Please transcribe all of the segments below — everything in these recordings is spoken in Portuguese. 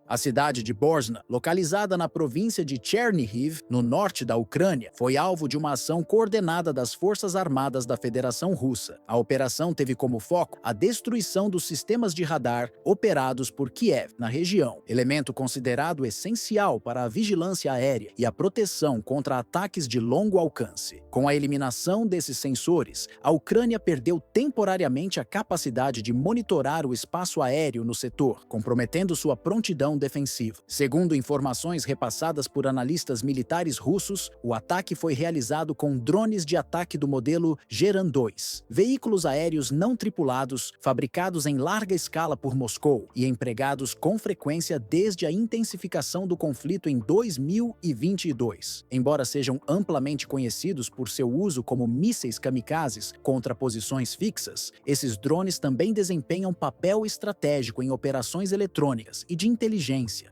A cidade de Borzna, localizada na província de Chernihiv, no norte da Ucrânia, foi alvo de uma ação coordenada das Forças Armadas da Federação Russa. A operação teve como foco a destruição dos sistemas de radar operados por Kiev, na região, elemento considerado essencial para a vigilância aérea e a proteção contra ataques de longo alcance. Com a eliminação desses sensores, a Ucrânia perdeu temporariamente a capacidade de monitorar o espaço aéreo no setor, comprometendo sua prontidão defensiva. Segundo informações repassadas por analistas militares russos, o ataque foi realizado com drones de ataque do modelo Geran-2, veículos aéreos não tripulados, fabricados em larga escala por Moscou e empregados com frequência desde a intensificação do conflito em 2022. Embora sejam amplamente conhecidos por seu uso como mísseis kamikazes contra posições fixas, esses drones também desempenham papel estratégico em operações eletrônicas e de inteligência,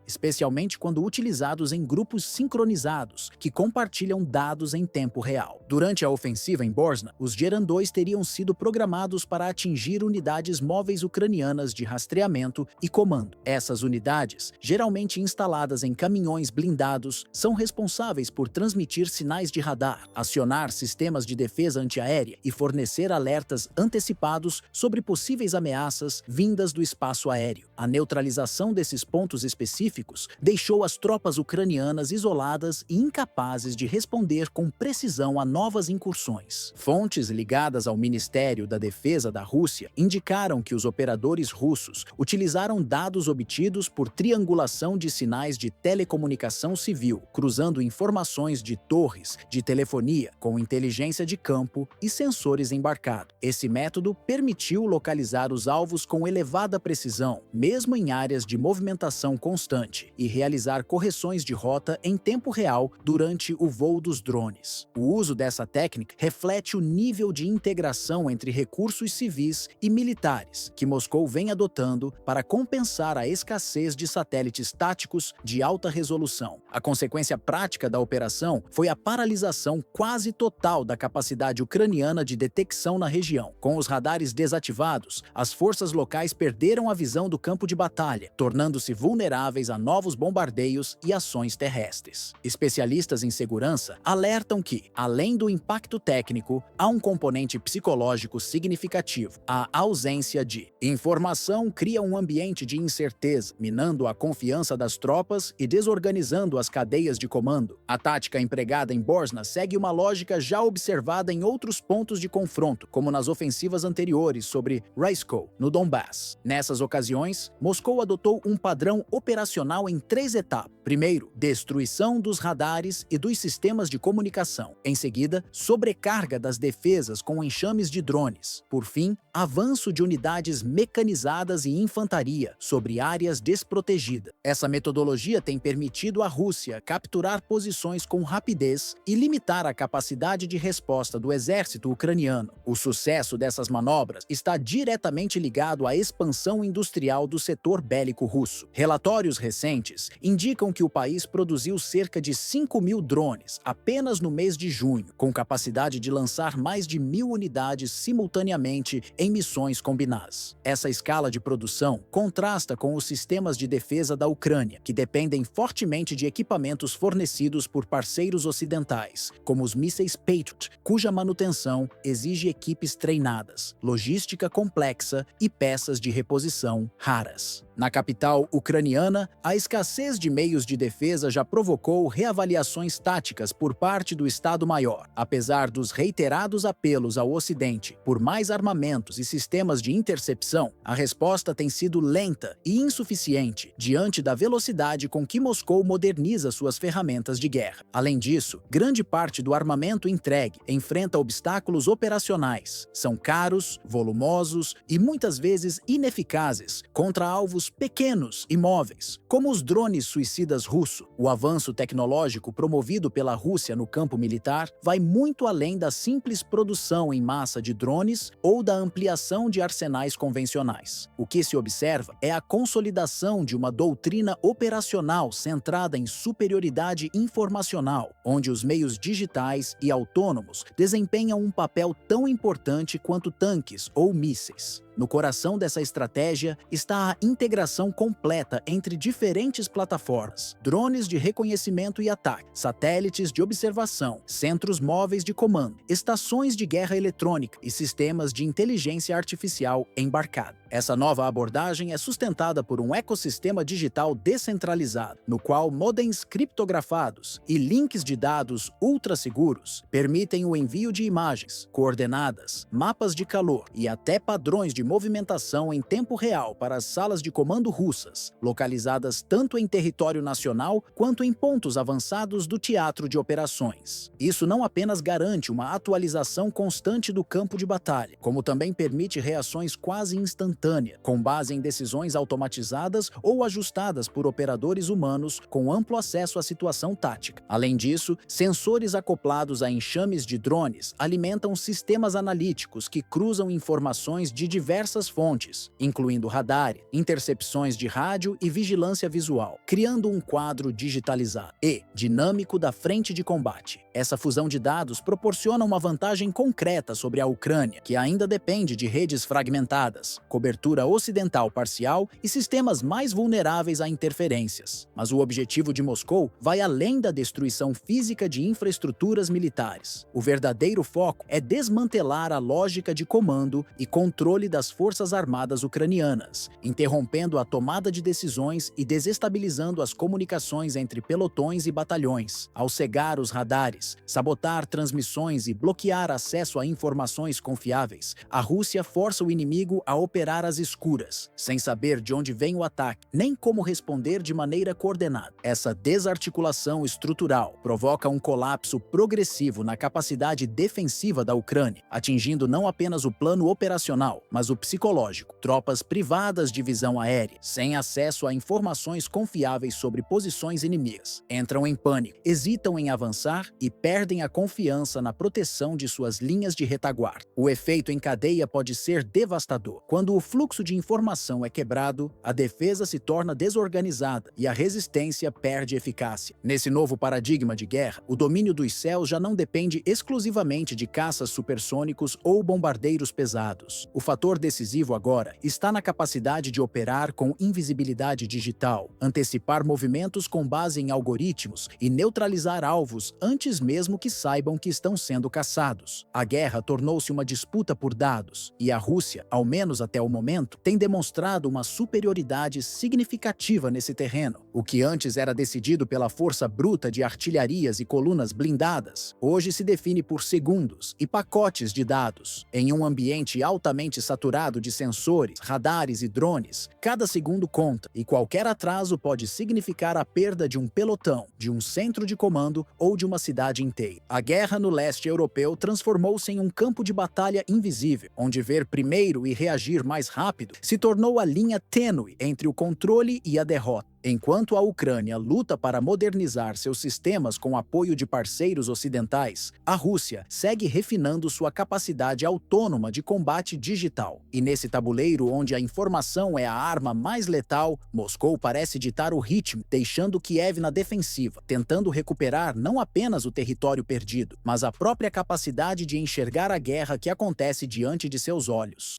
especialmente quando utilizados em grupos sincronizados que compartilham dados em tempo real. Durante a ofensiva em Borzna, os Geran-2 teriam sido programados para atingir unidades móveis ucranianas de rastreamento e comando. Essas unidades, geralmente instaladas em caminhões blindados, são responsáveis por transmitir sinais de radar, acionar sistemas de defesa antiaérea e fornecer alertas antecipados sobre possíveis ameaças vindas do espaço aéreo. A neutralização desses pontos específicos deixou as tropas ucranianas isoladas e incapazes de responder com precisão a novas incursões. Fontes ligadas ao Ministério da Defesa da Rússia indicaram que os operadores russos utilizaram dados obtidos por triangulação de sinais de telecomunicação civil, cruzando informações de torres de telefonia com inteligência de campo e sensores embarcados. Esse método permitiu localizar os alvos com elevada precisão, mesmo em áreas de movimentação constante, e realizar correções de rota em tempo real durante o voo dos drones. O uso dessa técnica reflete o nível de integração entre recursos civis e militares que Moscou vem adotando para compensar a escassez de satélites táticos de alta resolução. A consequência prática da operação foi a paralisação quase total da capacidade ucraniana de detecção na região. Com os radares desativados, as forças locais perderam a visão do campo de batalha, tornando-se vulneráveis a novos bombardeios e ações terrestres. Especialistas em segurança alertam que, além do impacto técnico, há um componente psicológico significativo: a ausência de informação cria um ambiente de incerteza, minando a confiança das tropas e desorganizando as cadeias de comando. A tática empregada em Borzna segue uma lógica já observada em outros pontos de confronto, como nas ofensivas anteriores sobre Raisko, no Donbass. Nessas ocasiões, Moscou adotou um padrão operacional em 3 etapas. Primeiro, destruição dos radares e dos sistemas de comunicação. Em seguida, sobrecarga das defesas com enxames de drones. Por fim, avanço de unidades mecanizadas e infantaria sobre áreas desprotegidas. Essa metodologia tem permitido à Rússia capturar posições com rapidez e limitar a capacidade de resposta do exército ucraniano. O sucesso dessas manobras está diretamente ligado à expansão industrial do setor bélico russo. Relatórios recentes indicam que o país produziu cerca de 5.000 drones apenas no mês de junho, com capacidade de lançar mais de 1.000 unidades simultaneamente em missões combinadas. Essa escala de produção contrasta com os sistemas de defesa da Ucrânia, que dependem fortemente de equipamentos fornecidos por parceiros ocidentais, como os mísseis Patriot, cuja manutenção exige equipes treinadas, logística complexa e peças de reposição raras. Na capital ucraniana, a escassez de meios de defesa já provocou reavaliações táticas por parte do Estado-Maior. Apesar dos reiterados apelos ao Ocidente por mais armamentos e sistemas de intercepção, a resposta tem sido lenta e insuficiente diante da velocidade com que Moscou moderniza suas ferramentas de guerra. Além disso, grande parte do armamento entregue enfrenta obstáculos operacionais. São caros, volumosos e muitas vezes ineficazes contra alvos pequenos e móveis, como os drones suicidas russos. O avanço tecnológico promovido pela Rússia no campo militar vai muito além da simples produção em massa de drones ou da ampliação de arsenais convencionais. O que se observa é a consolidação de uma doutrina operacional centrada em superioridade informacional, onde os meios digitais e autônomos desempenham um papel tão importante quanto tanques ou mísseis. No coração dessa estratégia está a integração completa entre diferentes plataformas: drones de reconhecimento e ataque, satélites de observação, centros móveis de comando, estações de guerra eletrônica e sistemas de inteligência artificial embarcado. Essa nova abordagem é sustentada por um ecossistema digital descentralizado, no qual modems criptografados e links de dados ultra-seguros permitem o envio de imagens, coordenadas, mapas de calor e até padrões de movimentação em tempo real para as salas de comando russas, localizadas tanto em território nacional quanto em pontos avançados do teatro de operações. Isso não apenas garante uma atualização constante do campo de batalha, como também permite reações quase instantâneas, com base em decisões automatizadas ou ajustadas por operadores humanos com amplo acesso à situação tática. Além disso, sensores acoplados a enxames de drones alimentam sistemas analíticos que cruzam informações de diversas fontes, incluindo radar, intercepções de rádio e vigilância visual, criando um quadro digitalizado e dinâmico da frente de combate. Essa fusão de dados proporciona uma vantagem concreta sobre a Ucrânia, que ainda depende de redes fragmentadas, cobertura ocidental parcial e sistemas mais vulneráveis a interferências. Mas o objetivo de Moscou vai além da destruição física de infraestruturas militares. O verdadeiro foco é desmantelar a lógica de comando e controle das forças armadas ucranianas, interrompendo a tomada de decisões e desestabilizando as comunicações entre pelotões e batalhões. Ao cegar os radares, sabotar transmissões e bloquear acesso a informações confiáveis, a Rússia força o inimigo a operar às escuras, sem saber de onde vem o ataque, nem como responder de maneira coordenada. Essa desarticulação estrutural provoca um colapso progressivo na capacidade defensiva da Ucrânia, atingindo não apenas o plano operacional, mas o psicológico. Tropas privadas de visão aérea, sem acesso a informações confiáveis sobre posições inimigas, entram em pânico, hesitam em avançar e perdem a confiança na proteção de suas linhas de retaguarda. O efeito em cadeia pode ser devastador. Quando o fluxo de informação é quebrado, a defesa se torna desorganizada e a resistência perde eficácia. Nesse novo paradigma de guerra, o domínio dos céus já não depende exclusivamente de caças supersônicos ou bombardeiros pesados. O fator decisivo agora está na capacidade de operar com invisibilidade digital, antecipar movimentos com base em algoritmos e neutralizar alvos antes mesmo que saibam que estão sendo caçados. A guerra tornou-se uma disputa por dados, e a Rússia, ao menos até o momento, tem demonstrado uma superioridade significativa nesse terreno. O que antes era decidido pela força bruta de artilharias e colunas blindadas, hoje se define por segundos e pacotes de dados. Em um ambiente altamente saturado de sensores, radares e drones, cada segundo conta, e qualquer atraso pode significar a perda de um pelotão, de um centro de comando ou de uma cidade inteira. A guerra no leste europeu transformou-se em um campo de batalha invisível, onde ver primeiro e reagir mais rápido se tornou a linha tênue entre o controle e a derrota. Enquanto a Ucrânia luta para modernizar seus sistemas com apoio de parceiros ocidentais, a Rússia segue refinando sua capacidade autônoma de combate digital. E nesse tabuleiro onde a informação é a arma mais letal, Moscou parece ditar o ritmo, deixando Kiev na defensiva, tentando recuperar não apenas o território perdido, mas a própria capacidade de enxergar a guerra que acontece diante de seus olhos.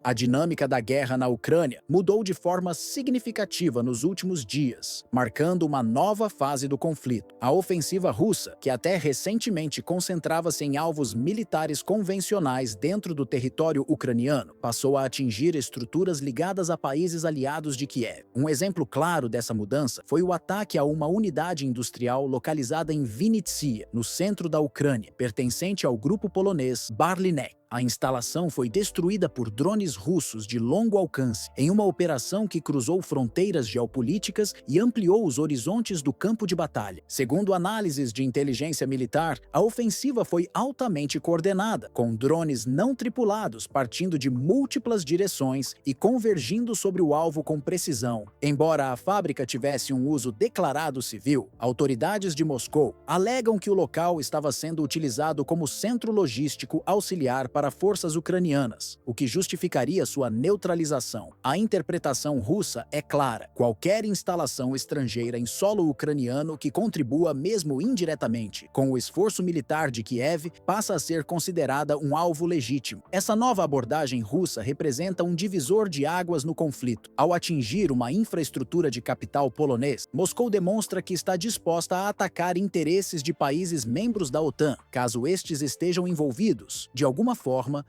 A dinâmica da guerra na Ucrânia mudou de forma significativa nos últimos dias, marcando uma nova fase do conflito. A ofensiva russa, que até recentemente concentrava-se em alvos militares convencionais dentro do território ucraniano, passou a atingir estruturas ligadas a países aliados de Kiev. Um exemplo claro dessa mudança foi o ataque a uma unidade industrial localizada em Vinnytsia, no centro da Ucrânia, pertencente ao grupo polonês Barlinek. A instalação foi destruída por drones russos de longo alcance, em uma operação que cruzou fronteiras geopolíticas e ampliou os horizontes do campo de batalha. Segundo análises de inteligência militar, a ofensiva foi altamente coordenada, com drones não tripulados partindo de múltiplas direções e convergindo sobre o alvo com precisão. Embora a fábrica tivesse um uso declarado civil, autoridades de Moscou alegam que o local estava sendo utilizado como centro logístico auxiliar para forças ucranianas, o que justificaria sua neutralização. A interpretação russa é clara: qualquer instalação estrangeira em solo ucraniano que contribua mesmo indiretamente com o esforço militar de Kiev passa a ser considerada um alvo legítimo. Essa nova abordagem russa representa um divisor de águas no conflito. Ao atingir uma infraestrutura de capital polonês, Moscou demonstra que está disposta a atacar interesses de países membros da OTAN, caso estes estejam envolvidos, de alguma forma,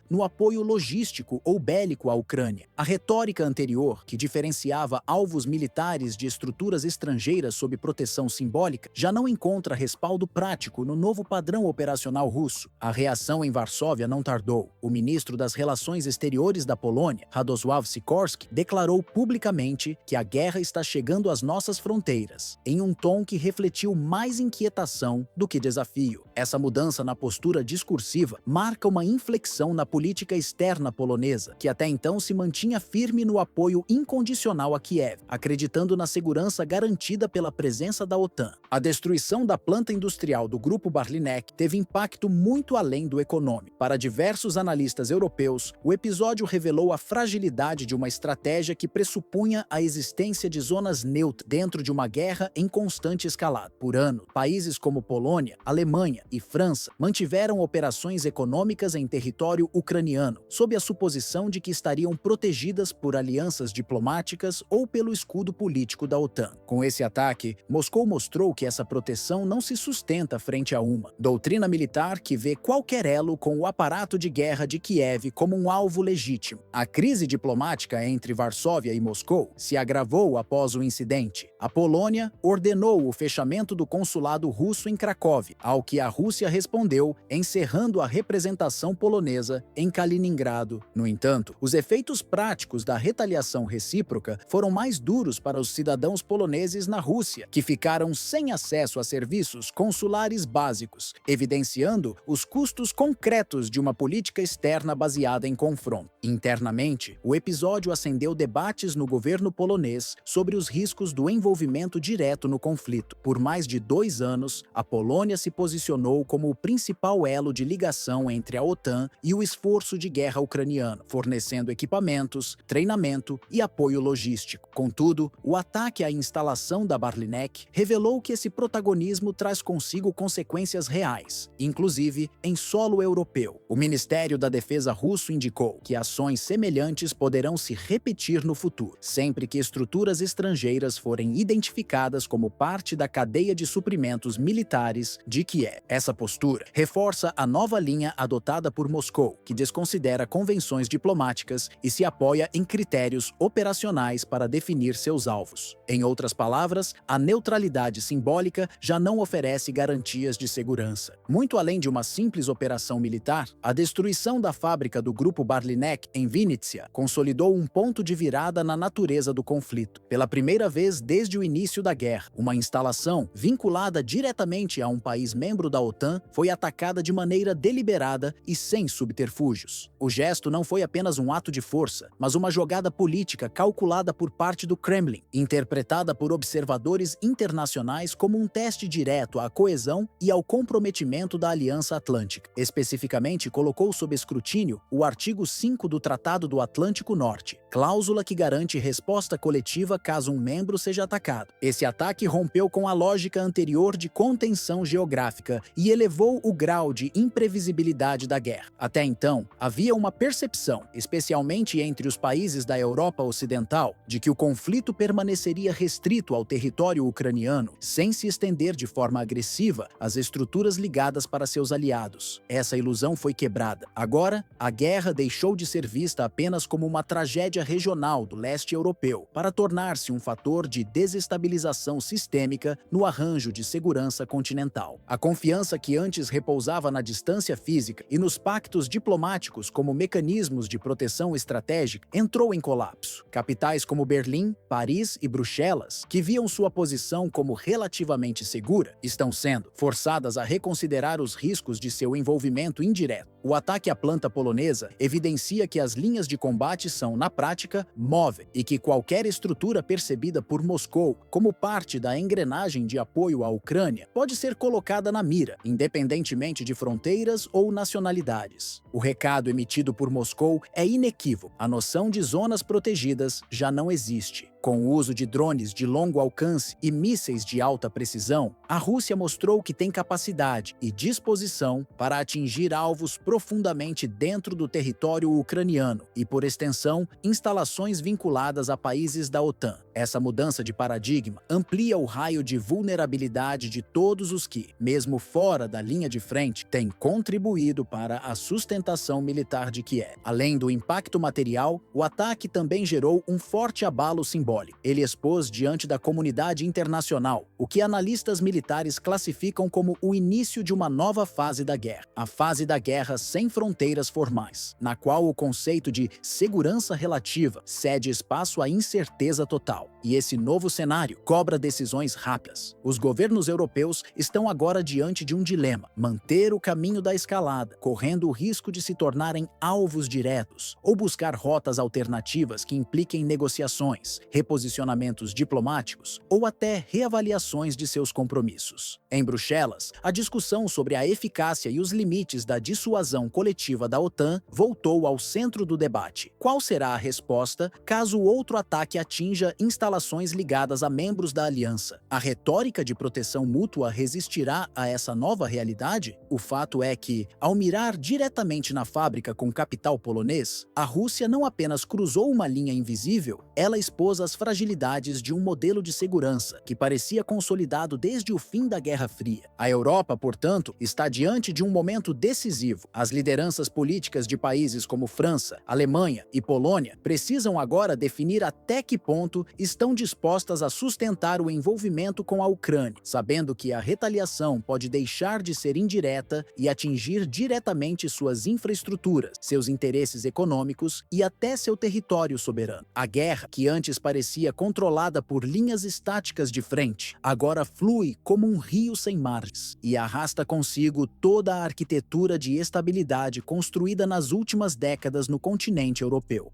no apoio logístico ou bélico à Ucrânia. A retórica anterior, que diferenciava alvos militares de estruturas estrangeiras sob proteção simbólica, já não encontra respaldo prático no novo padrão operacional russo. A reação em Varsóvia não tardou. O ministro das Relações Exteriores da Polônia, Radosław Sikorski, declarou publicamente que a guerra está chegando às nossas fronteiras, em um tom que refletiu mais inquietação do que desafio. Essa mudança na postura discursiva marca uma inflexão na política externa polonesa, que até então se mantinha firme no apoio incondicional a Kiev, acreditando na segurança garantida pela presença da OTAN. A destruição da planta industrial do grupo Barlinek teve impacto muito além do econômico. Para diversos analistas europeus, o episódio revelou a fragilidade de uma estratégia que pressupunha a existência de zonas neutras dentro de uma guerra em constante escalada. Por ano, países como Polônia, Alemanha e França mantiveram operações econômicas em território ucraniano, sob a suposição de que estariam protegidas por alianças diplomáticas ou pelo escudo político da OTAN. Com esse ataque, Moscou mostrou que essa proteção não se sustenta frente a uma doutrina militar que vê qualquer elo com o aparato de guerra de Kiev como um alvo legítimo. A crise diplomática entre Varsóvia e Moscou se agravou após o incidente. A Polônia ordenou o fechamento do consulado russo em Cracóvia, ao que a Rússia respondeu, encerrando a representação polonesa em Kaliningrado. No entanto, os efeitos práticos da retaliação recíproca foram mais duros para os cidadãos poloneses na Rússia, que ficaram sem acesso a serviços consulares básicos, evidenciando os custos concretos de uma política externa baseada em confronto. Internamente, o episódio acendeu debates no governo polonês sobre os riscos do envolvimento direto no conflito. Por mais de 2 anos, a Polônia se posicionou como o principal elo de ligação entre a OTAN e o esforço de guerra ucraniano, fornecendo equipamentos, treinamento e apoio logístico. Contudo, o ataque à instalação da Barlinek revelou que esse protagonismo traz consigo consequências reais, inclusive em solo europeu. O Ministério da Defesa russo indicou que ações semelhantes poderão se repetir no futuro, sempre que estruturas estrangeiras forem identificadas como parte da cadeia de suprimentos militares de Kiev. Essa postura reforça a nova linha adotada por Moscou, que desconsidera convenções diplomáticas e se apoia em critérios operacionais para definir seus alvos. Em outras palavras, a neutralidade simbólica já não oferece garantias de segurança. Muito além de uma simples operação militar, a destruição da fábrica do grupo Barlinek em Vinnytsia consolidou um ponto de virada na natureza do conflito. Pela primeira vez desde o início da guerra, uma instalação vinculada diretamente a um país membro da OTAN foi atacada de maneira deliberada e sem subterfúgios. O gesto não foi apenas um ato de força, mas uma jogada política calculada por parte do Kremlin, interpretada por observadores internacionais como um teste direto à coesão e ao comprometimento da Aliança Atlântica. Especificamente, colocou sob escrutínio o artigo 5 do Tratado do Atlântico Norte, cláusula que garante resposta coletiva caso um membro seja atacado. Esse ataque rompeu com a lógica anterior de contenção geográfica e elevou o grau de imprevisibilidade da guerra. Até então, havia uma percepção, especialmente entre os países da Europa Ocidental, de que o conflito permaneceria restrito ao território ucraniano, sem se estender de forma agressiva às estruturas ligadas para seus aliados. Essa ilusão foi quebrada. Agora, a guerra deixou de ser vista apenas como uma tragédia regional do leste europeu, para tornar-se um fator de desestabilização sistêmica no arranjo de segurança continental. A confiança que antes repousava na distância física e nos pactos diplomáticos como mecanismos de proteção estratégica entrou em colapso. Capitais como Berlim, Paris e Bruxelas, que viam sua posição como relativamente segura, estão sendo forçadas a reconsiderar os riscos de seu envolvimento indireto. O ataque à planta polonesa evidencia que as linhas de combate são, na prática, móveis e que qualquer estrutura percebida por Moscou como parte da engrenagem de apoio à Ucrânia pode ser colocada na mira, independentemente de fronteiras ou nacionalidades. cidades. O recado emitido por Moscou é inequívoco. A noção de zonas protegidas já não existe. Com o uso de drones de longo alcance e mísseis de alta precisão, a Rússia mostrou que tem capacidade e disposição para atingir alvos profundamente dentro do território ucraniano e, por extensão, instalações vinculadas a países da OTAN. Essa mudança de paradigma amplia o raio de vulnerabilidade de todos os que, mesmo fora da linha de frente, têm contribuído para a sustentação militar de Kiev. Além do impacto material, o ataque também gerou um forte abalo simbólico. Ele expôs diante da comunidade internacional o que analistas militares classificam como o início de uma nova fase da guerra, a fase da guerra sem fronteiras formais, na qual o conceito de segurança relativa cede espaço à incerteza total. E esse novo cenário cobra decisões rápidas. Os governos europeus estão agora diante de um dilema: manter o caminho da escalada, correndo o risco de se tornarem alvos diretos, ou buscar rotas alternativas que impliquem negociações, reposicionamentos diplomáticos ou até reavaliações de seus compromissos. Em Bruxelas, a discussão sobre a eficácia e os limites da dissuasão coletiva da OTAN voltou ao centro do debate. Qual será a resposta caso outro ataque atinja instalações ligadas a membros da aliança? A retórica de proteção mútua resistirá a essa nova realidade? O fato é que, ao mirar diretamente na fábrica com capital polonês, a Rússia não apenas cruzou uma linha invisível, ela expôs as fragilidades de um modelo de segurança que parecia consolidado desde o fim da Guerra Fria. A Europa, portanto, está diante de um momento decisivo. As lideranças políticas de países como França, Alemanha e Polônia precisam agora definir até que ponto estão dispostas a sustentar o envolvimento com a Ucrânia, sabendo que a retaliação pode deixar de ser indireta e atingir diretamente suas infraestruturas, seus interesses econômicos e até seu território soberano. A guerra, que antes parecia controlada por linhas estáticas de frente, agora flui como um rio sem margens e arrasta consigo toda a arquitetura de estabilidade construída nas últimas décadas no continente europeu.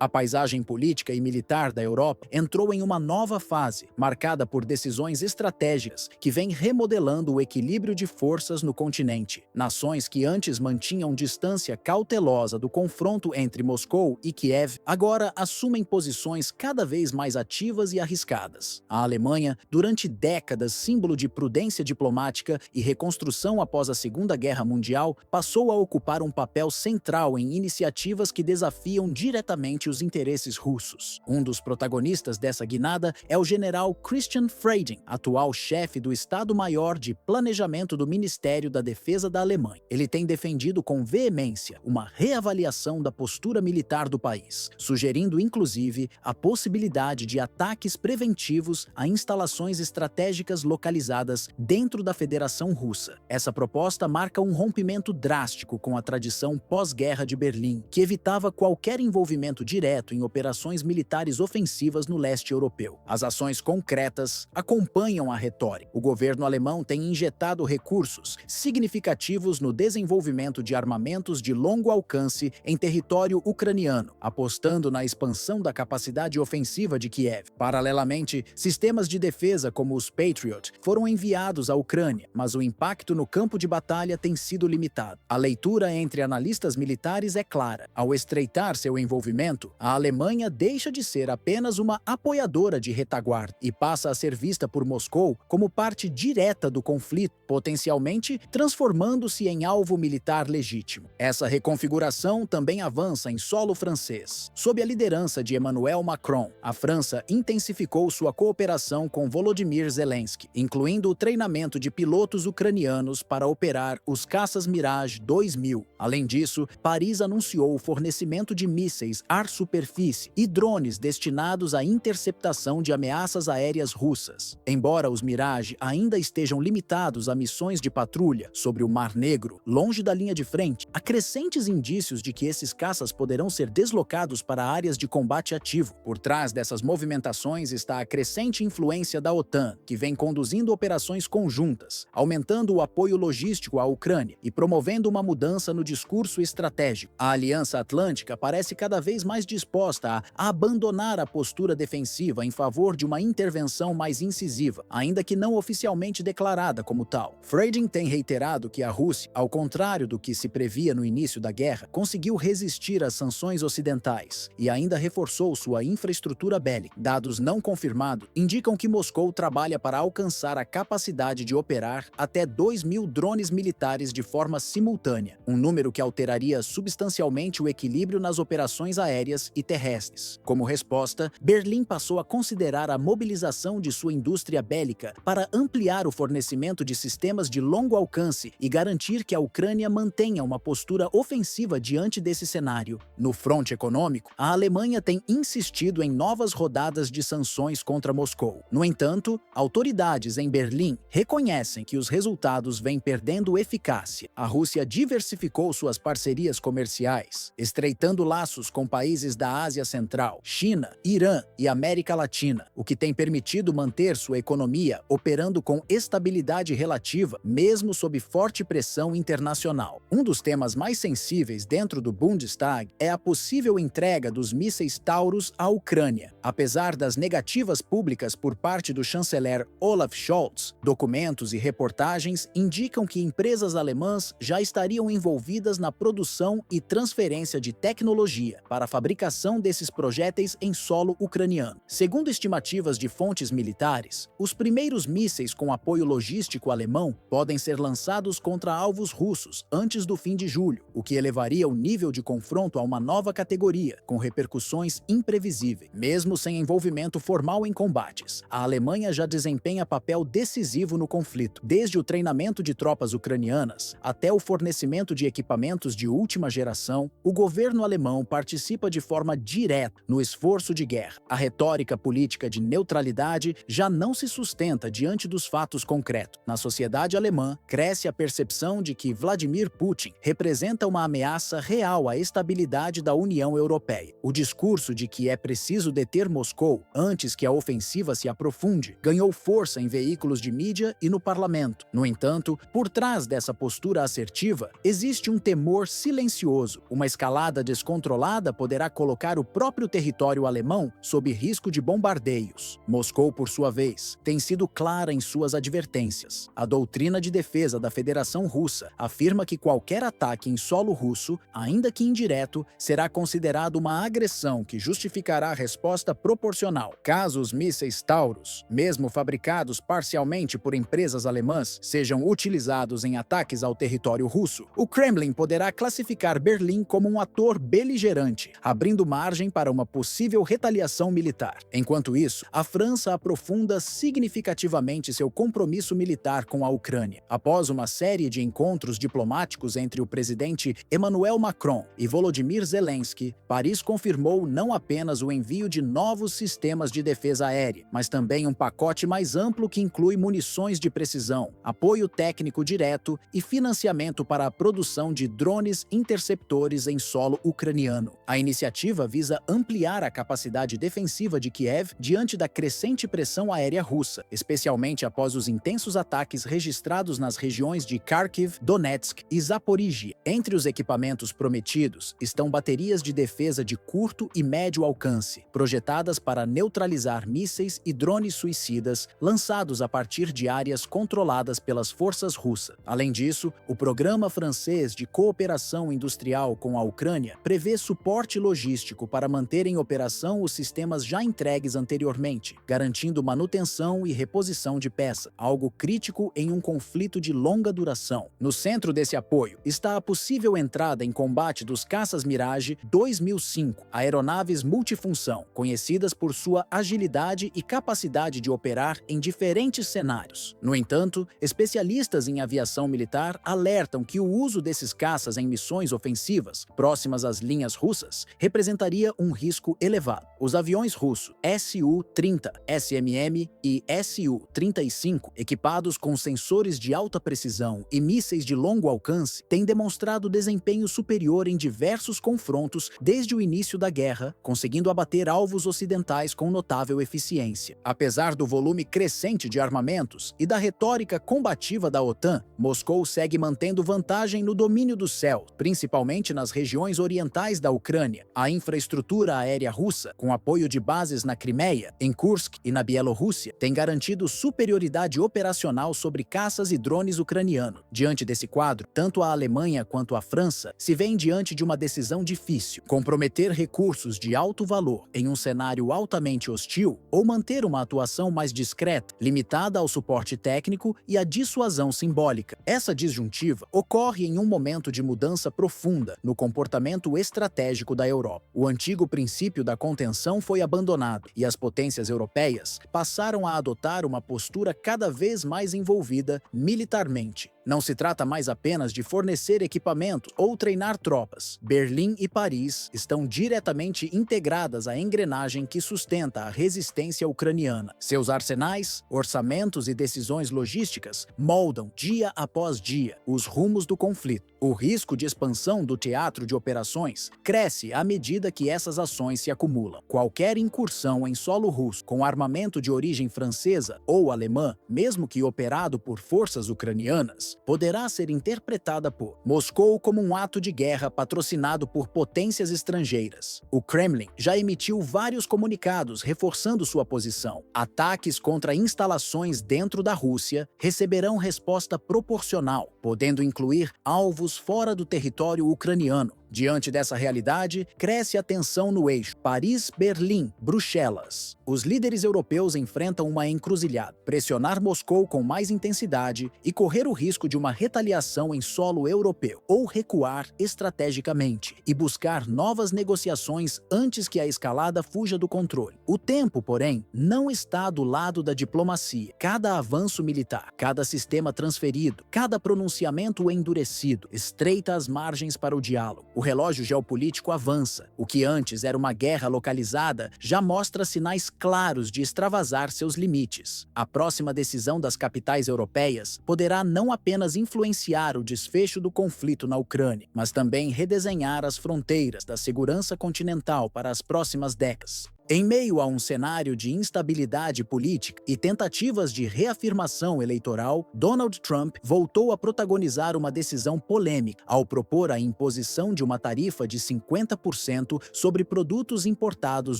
A paisagem política e militar da Europa entrou em uma nova fase, marcada por decisões estratégicas que vêm remodelando o equilíbrio de forças no continente. Nações que antes mantinham distância cautelosa do confronto entre Moscou e Kiev, agora assumem posições cada vez mais ativas e arriscadas. A Alemanha, durante décadas símbolo de prudência diplomática e reconstrução após a Segunda Guerra Mundial, passou a ocupar um papel central em iniciativas que desafiam diretamente os interesses russos. Um dos protagonistas dessa guinada é o general Christian Freiding, atual chefe do Estado-Maior de Planejamento do Ministério da Defesa da Alemanha. Ele tem defendido com veemência uma reavaliação da postura militar do país, sugerindo inclusive a possibilidade de ataques preventivos a instalações estratégicas localizadas dentro da Federação Russa. Essa proposta marca um rompimento drástico com a tradição pós-guerra de Berlim, que evitava qualquer envolvimento direto em operações militares ofensivas no leste europeu. As ações concretas acompanham a retórica. O governo alemão tem injetado recursos significativos no desenvolvimento de armamentos de longo alcance em território ucraniano, apostando na expansão da capacidade ofensiva de Kiev. Paralelamente, sistemas de defesa como os Patriot foram enviados à Ucrânia, mas o impacto no campo de batalha tem sido limitado. A leitura entre analistas militares é clara. Ao estreitar seu envolvimento, a Alemanha deixa de ser apenas uma apoiadora de retaguarda e passa a ser vista por Moscou como parte direta do conflito, potencialmente transformando-se em alvo militar legítimo. Essa reconfiguração também avança em solo francês. Sob a liderança de Emmanuel Macron, a França intensificou sua cooperação com Volodymyr Zelensky, incluindo o treinamento de pilotos ucranianos para operar os caças Mirage 2000. Além disso, Paris anunciou o fornecimento de mísseis ar-superfície e drones destinados à interceptação de ameaças aéreas russas. Embora os Mirage ainda estejam limitados a missões de patrulha sobre o Mar Negro, longe da linha de frente, há crescentes indícios de que esses caças poderão ser deslocados para áreas de combate ativo. Por trás dessas movimentações está a crescente influência da OTAN, que vem conduzindo operações conjuntas, aumentando o apoio logístico à Ucrânia e promovendo uma mudança no discurso estratégico. A Aliança Atlântica parece cada vez mais mais disposta a abandonar a postura defensiva em favor de uma intervenção mais incisiva, ainda que não oficialmente declarada como tal. Freiding tem reiterado que a Rússia, ao contrário do que se previa no início da guerra, conseguiu resistir às sanções ocidentais e ainda reforçou sua infraestrutura bélica. Dados não confirmados indicam que Moscou trabalha para alcançar a capacidade de operar até 2.000 drones militares de forma simultânea, um número que alteraria substancialmente o equilíbrio nas operações aéreas e terrestres. Como resposta, Berlim passou a considerar a mobilização de sua indústria bélica para ampliar o fornecimento de sistemas de longo alcance e garantir que a Ucrânia mantenha uma postura ofensiva diante desse cenário. No fronte econômico, a Alemanha tem insistido em novas rodadas de sanções contra Moscou. No entanto, autoridades em Berlim reconhecem que os resultados vêm perdendo eficácia. A Rússia diversificou suas parcerias comerciais, estreitando laços com países da Ásia Central, China, Irã e América Latina, o que tem permitido manter sua economia operando com estabilidade relativa, mesmo sob forte pressão internacional. Um dos temas mais sensíveis dentro do Bundestag é a possível entrega dos mísseis Taurus à Ucrânia. Apesar das negativas públicas por parte do chanceler Olaf Scholz, documentos e reportagens indicam que empresas alemãs já estariam envolvidas na produção e transferência de tecnologia para a fabricação desses projéteis em solo ucraniano. Segundo estimativas de fontes militares, os primeiros mísseis com apoio logístico alemão podem ser lançados contra alvos russos antes do fim de julho, o que elevaria o nível de confronto a uma nova categoria, com repercussões imprevisíveis. Mesmo sem envolvimento formal em combates, a Alemanha já desempenha papel decisivo no conflito, desde o treinamento de tropas ucranianas até o fornecimento de equipamentos de última geração. O governo alemão participa de forma direta no esforço de guerra. A retórica política de neutralidade já não se sustenta diante dos fatos concretos. Na sociedade alemã, cresce a percepção de que Vladimir Putin representa uma ameaça real à estabilidade da União Europeia. O discurso de que é preciso deter Moscou antes que a ofensiva se aprofunde ganhou força em veículos de mídia e no parlamento. No entanto, por trás dessa postura assertiva, existe um temor silencioso. Uma escalada descontrolada poderá colocar o próprio território alemão sob risco de bombardeios. Moscou, por sua vez, tem sido clara em suas advertências. A doutrina de defesa da Federação Russa afirma que qualquer ataque em solo russo, ainda que indireto, será considerado uma agressão que justificará a resposta proporcional. Caso os mísseis Taurus, mesmo fabricados parcialmente por empresas alemãs, sejam utilizados em ataques ao território russo, o Kremlin poderá classificar Berlim como um ator beligerante, abrindo margem para uma possível retaliação militar. Enquanto isso, a França aprofunda significativamente seu compromisso militar com a Ucrânia. Após uma série de encontros diplomáticos entre o presidente Emmanuel Macron e Volodymyr Zelensky, Paris confirmou não apenas o envio de novos sistemas de defesa aérea, mas também um pacote mais amplo que inclui munições de precisão, apoio técnico direto e financiamento para a produção de drones interceptores em solo ucraniano. A iniciativa visa ampliar a capacidade defensiva de Kiev diante da crescente pressão aérea russa, especialmente após os intensos ataques registrados nas regiões de Kharkiv, Donetsk e Zaporizhia. Entre os equipamentos prometidos estão baterias de defesa de curto e médio alcance, projetadas para neutralizar mísseis e drones suicidas lançados a partir de áreas controladas pelas forças russas. Além disso, o Programa Francês de Cooperação Industrial com a Ucrânia prevê suporte logístico para manter em operação os sistemas já entregues anteriormente, garantindo manutenção e reposição de peças, algo crítico em um conflito de longa duração. No centro desse apoio está a possível entrada em combate dos caças Mirage 2005, aeronaves multifunção, conhecidas por sua agilidade e capacidade de operar em diferentes cenários. No entanto, especialistas em aviação militar alertam que o uso desses caças em missões ofensivas próximas às linhas russas representaria um risco elevado. Os aviões russos Su-30, SMM e Su-35, equipados com sensores de alta precisão e mísseis de longo alcance, têm demonstrado desempenho superior em diversos confrontos desde o início da guerra, conseguindo abater alvos ocidentais com notável eficiência. Apesar do volume crescente de armamentos e da retórica combativa da OTAN, Moscou segue mantendo vantagem no domínio do céu, principalmente nas regiões orientais da Ucrânia, A infraestrutura aérea russa, com apoio de bases na Crimeia, em Kursk e na Bielorrússia, tem garantido superioridade operacional sobre caças e drones ucranianos. Diante desse quadro, tanto a Alemanha quanto a França se veem diante de uma decisão difícil: comprometer recursos de alto valor em um cenário altamente hostil ou manter uma atuação mais discreta, limitada ao suporte técnico e à dissuasão simbólica. Essa disjuntiva ocorre em um momento de mudança profunda no comportamento estratégico da Europa. O antigo princípio da contenção foi abandonado e as potências europeias passaram a adotar uma postura cada vez mais envolvida militarmente. Não se trata mais apenas de fornecer equipamentos ou treinar tropas. Berlim e Paris estão diretamente integradas à engrenagem que sustenta a resistência ucraniana. Seus arsenais, orçamentos e decisões logísticas moldam, dia após dia, os rumos do conflito. O risco de expansão do teatro de operações cresce à medida que essas ações se acumulam. Qualquer incursão em solo russo com armamento de origem francesa ou alemã, mesmo que operado por forças ucranianas, poderá ser interpretada por Moscou como um ato de guerra patrocinado por potências estrangeiras. O Kremlin já emitiu vários comunicados reforçando sua posição. Ataques contra instalações dentro da Rússia receberão resposta proporcional, podendo incluir alvos fora do território ucraniano. Diante dessa realidade, cresce a tensão no eixo Paris-Berlim, Bruxelas. Os líderes europeus enfrentam uma encruzilhada: pressionar Moscou com mais intensidade e correr o risco de uma retaliação em solo europeu, ou recuar estrategicamente e buscar novas negociações antes que a escalada fuja do controle. O tempo, porém, não está do lado da diplomacia. Cada avanço militar, cada sistema transferido, cada pronunciamento endurecido estreita as margens para o diálogo. O relógio geopolítico avança. O que antes era uma guerra localizada já mostra sinais claros de extravasar seus limites. A próxima decisão das capitais europeias poderá não apenas influenciar o desfecho do conflito na Ucrânia, mas também redesenhar as fronteiras da segurança continental para as próximas décadas. Em meio a um cenário de instabilidade política e tentativas de reafirmação eleitoral, Donald Trump voltou a protagonizar uma decisão polêmica ao propor a imposição de uma tarifa de 50% sobre produtos importados